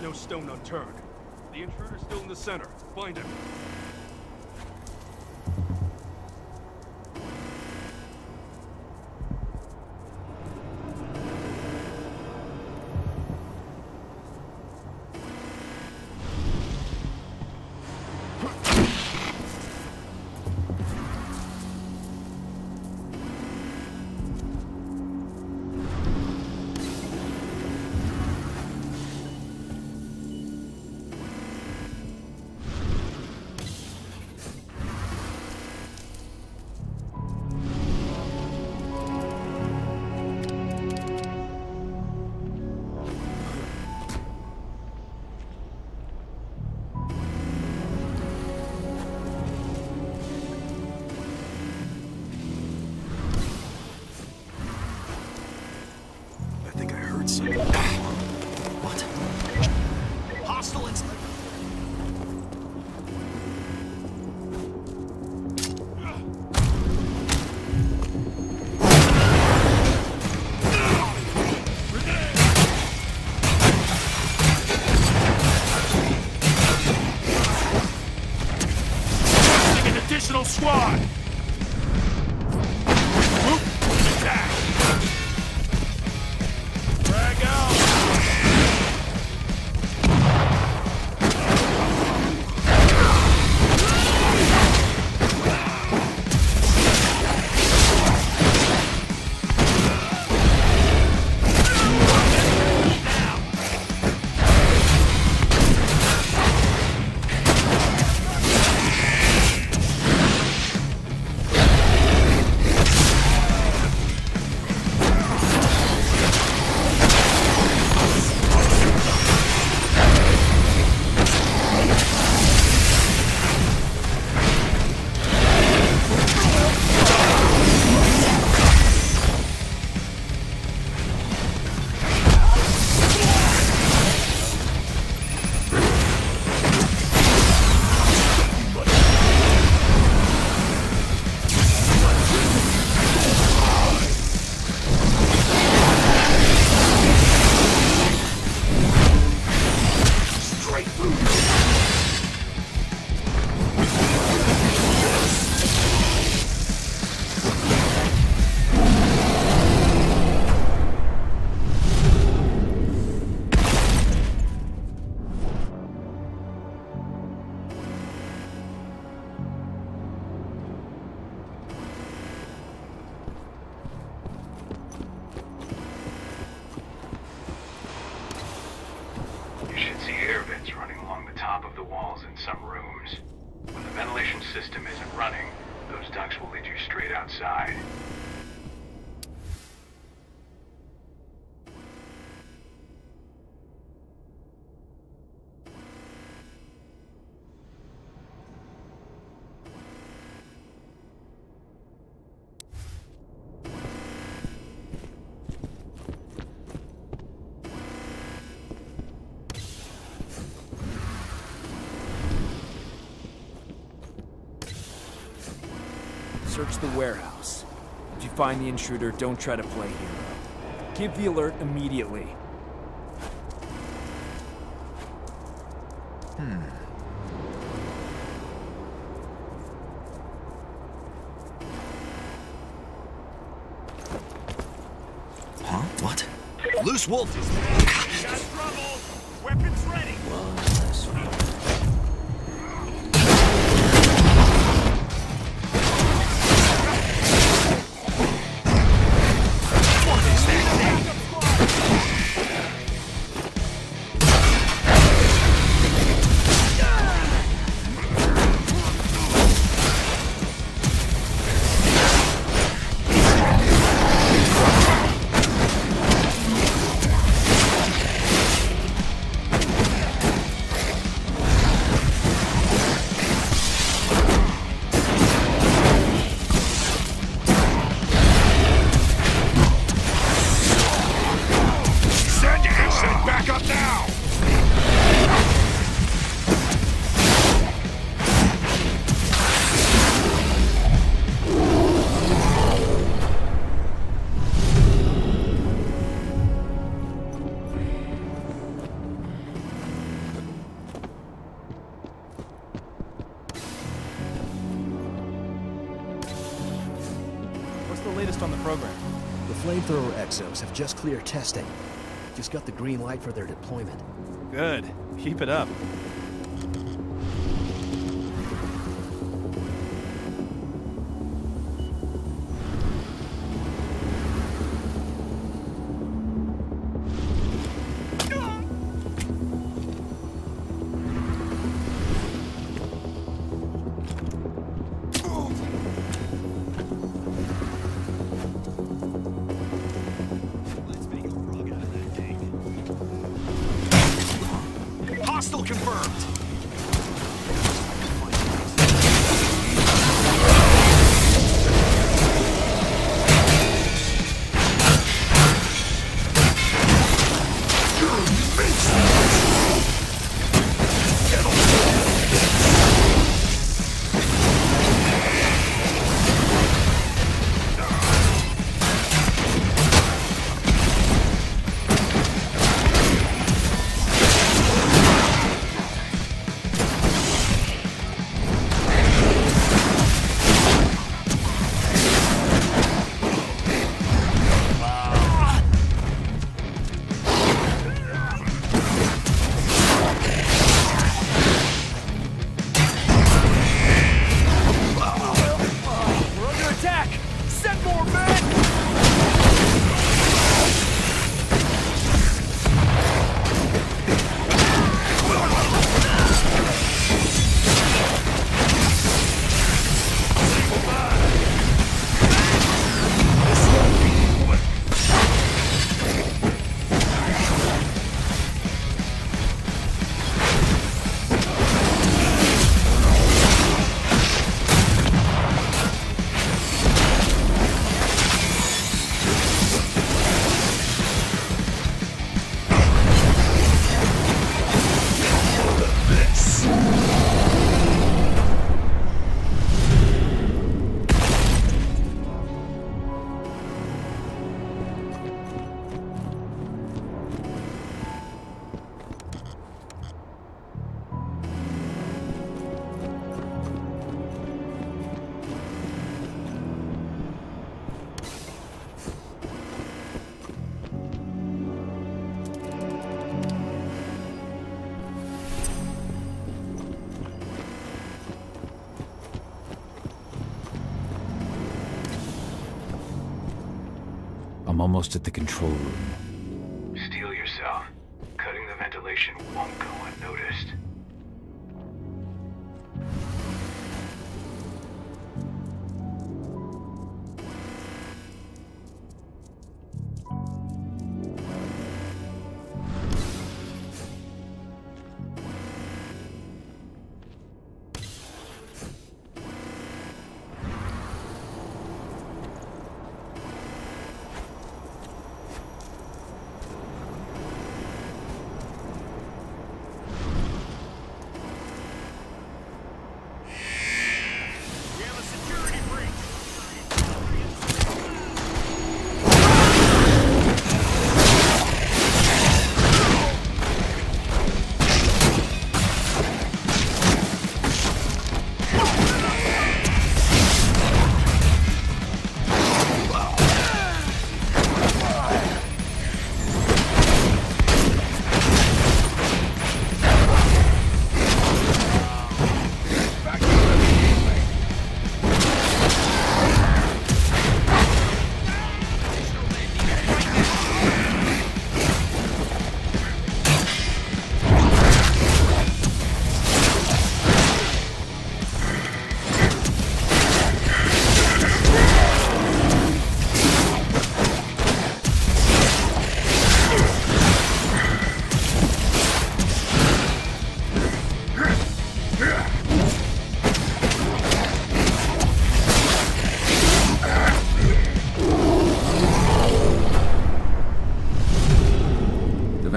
F: No stone unturned. The intruder's still in the center. Find him.
T: What? Hostile inside.
S: An additional squad. Attack. Drag out!
K: some rooms. When the ventilation system isn't running, those ducts will lead you straight outside.
P: Search the warehouse. If you find the intruder, don't try to play hero. Give the alert immediately.
T: Huh? What? Loose wolf is there.
S: Got trouble! Weapons ready!
T: What is that thing?
N: latest on the program?
L: The flamethrower exos have just cleared testing. Just got the green light for their deployment.
N: Good. Keep it up.
T: Hostile confirmed.
B: I'm almost at the control room.
K: Steel yourself. Cutting the ventilation won't go unnoticed.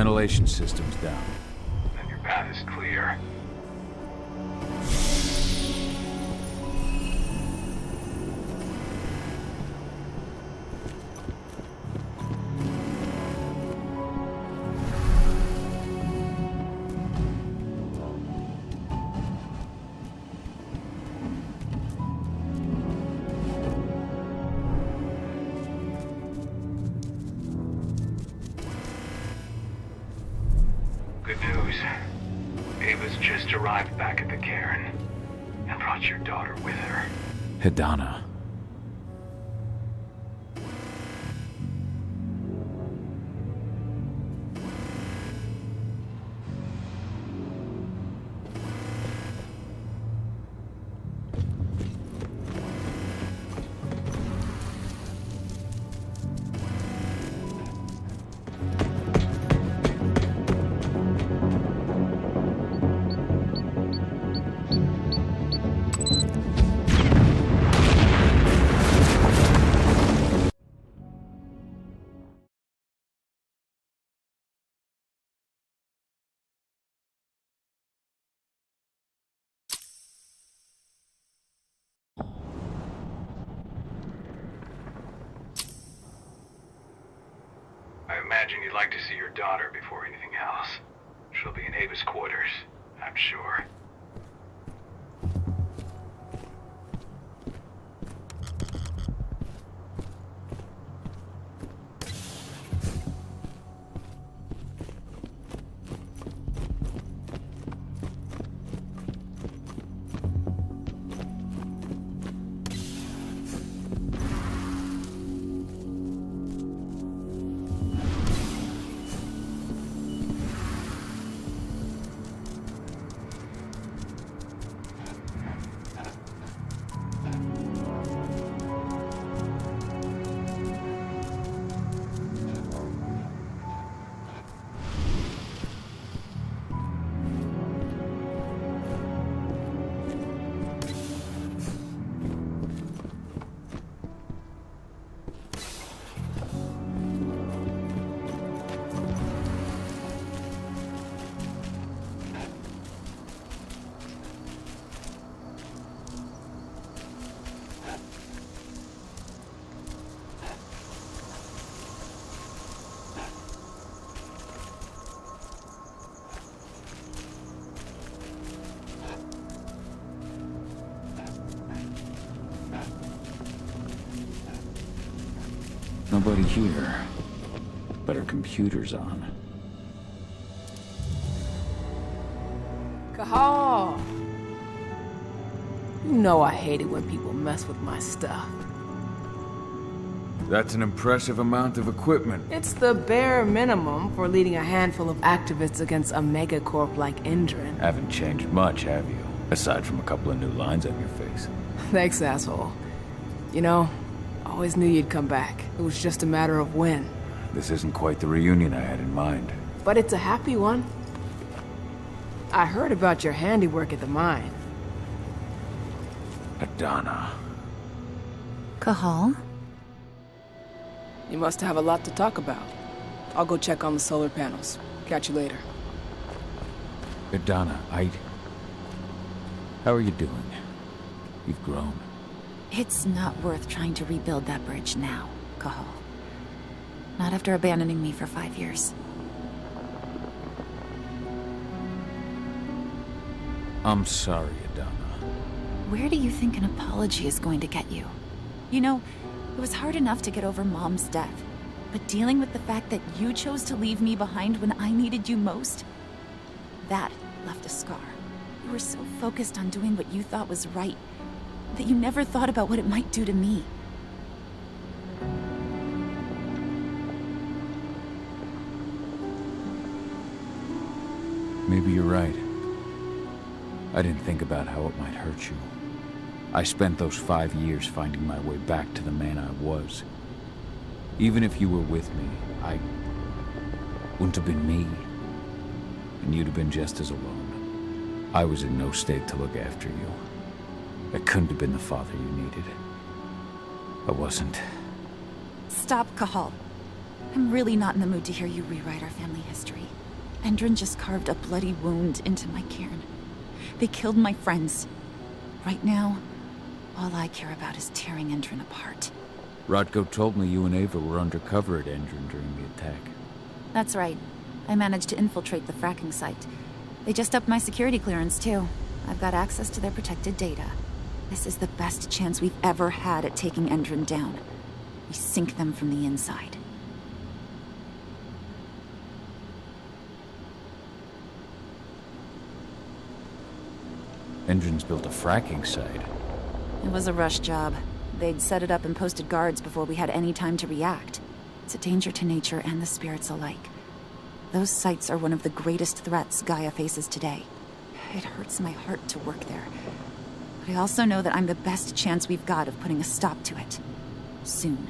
B: Ventilation system's down.
K: Then your path is clear. Ava's just arrived back at the cairn and brought your daughter with her.
B: Hidana.
K: I imagine you'd like to see your daughter before anything else. She'll be in Ava's quarters, I'm sure.
B: Nobody here. But her computer's on.
M: Cahal! You know I hate it when people mess with my stuff.
B: That's an impressive amount of equipment.
M: It's the bare minimum for leading a handful of activists against a megacorp like Indran.
B: Haven't changed much, have you? Aside from a couple of new lines on your face.
M: Thanks, asshole. You know, always knew you'd come back. It was just a matter of when.
B: This isn't quite the reunion I had in mind.
M: But it's a happy one. I heard about your handiwork at the mine.
B: Hidana.
O: Cahal?
M: You must have a lot to talk about. I'll go check on the solar panels. Catch you later.
B: Hidana, how are you doing? You've grown.
O: It's not worth trying to rebuild that bridge now, Cahal. Not after abandoning me for 5 years.
B: I'm sorry, Hidana.
O: Where do you think an apology is going to get you? You know, it was hard enough to get over Mom's death, but dealing with the fact that you chose to leave me behind when I needed you most, that left a scar. You were so focused on doing what you thought was right, that you never thought about what it might do to me.
B: Maybe you're right. I didn't think about how it might hurt you. I spent those 5 years finding my way back to the man I was. Even if you were with me, I wouldn't have been me. And you'd have been just as alone. I was in no state to look after you. I couldn't have been the father you needed. I wasn't.
O: Stop, Cahal. I'm really not in the mood to hear you rewrite our family history. Endrin just carved a bloody wound into my cairn. They killed my friends. Right now, all I care about is tearing Endrin apart.
B: Rodko told me you and Ava were undercover at Endrin during the attack.
O: That's right. I managed to infiltrate the fracking site. They just upped my security clearance, too. I've got access to their protected data. This is the best chance we've ever had at taking Endrin down. We sink them from the inside.
B: Endron's built a fracking site.
O: It was a rush job. They'd set it up and posted guards before we had any time to react. It's a danger to nature and the spirits alike. Those sites are one of the greatest threats Gaia faces today. It hurts my heart to work there. But I also know that I'm the best chance we've got of putting a stop to it. Soon.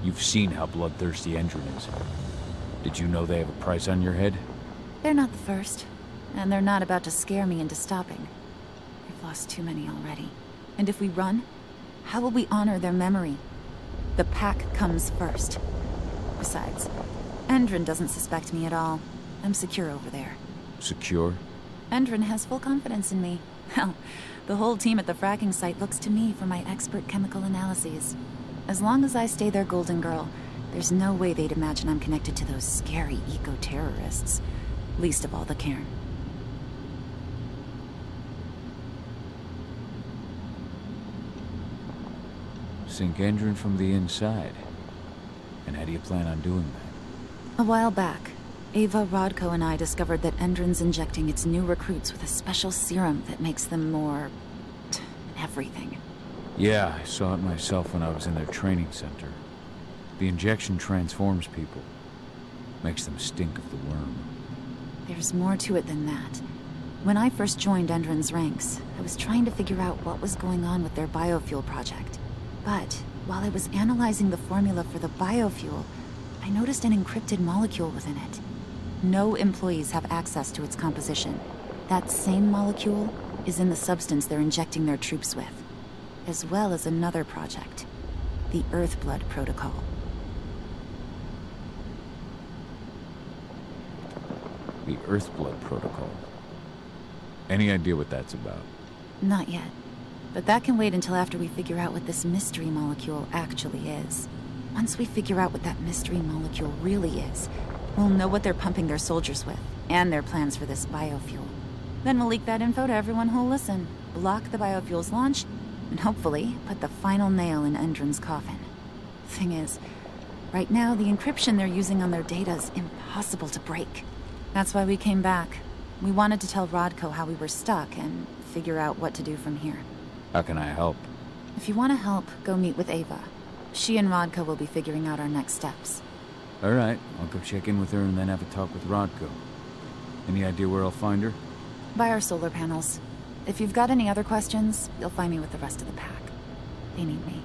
B: You've seen how bloodthirsty Endron is. Did you know they have a price on your head?
O: They're not the first. And they're not about to scare me into stopping. We've lost too many already. And if we run, how will we honor their memory? The pack comes first. Besides, Endron doesn't suspect me at all. I'm secure over there.
B: Secure?
O: Endron has full confidence in me. Hell, the whole team at the fracking site looks to me for my expert chemical analyses. As long as I stay their golden girl, there's no way they'd imagine I'm connected to those scary eco-terrorists. Least of all the Cairn.
B: Sink Endron from the inside. And how do you plan on doing that?
O: A while back, Ava, Rodko, and I discovered that Endron's injecting its new recruits with a special serum that makes them more... everything.
B: Yeah, I saw it myself when I was in their training center. The injection transforms people. Makes them stink of the worm.
O: There's more to it than that. When I first joined Endron's ranks, I was trying to figure out what was going on with their biofuel project. But while I was analyzing the formula for the biofuel, I noticed an encrypted molecule within it. No employees have access to its composition. That same molecule is in the substance they're injecting their troops with, as well as another project, the Earthblood Protocol.
B: The Earthblood Protocol. Any idea what that's about?
O: Not yet. But that can wait until after we figure out what this mystery molecule actually is. Once we figure out what that mystery molecule really is, we'll know what they're pumping their soldiers with, and their plans for this biofuel. Then we'll leak that info to everyone who'll listen, block the biofuel's launch, and hopefully put the final nail in Endron's coffin. Thing is, right now the encryption they're using on their data is impossible to break. That's why we came back. We wanted to tell Rodko how we were stuck and figure out what to do from here.
B: How can I help?
O: If you want to help, go meet with Ava. She and Rodko will be figuring out our next steps.
B: All right, I'll go check in with her and then have a talk with Rodko. Any idea where I'll find her?
O: By our solar panels. If you've got any other questions, you'll find me with the rest of the pack. They need me.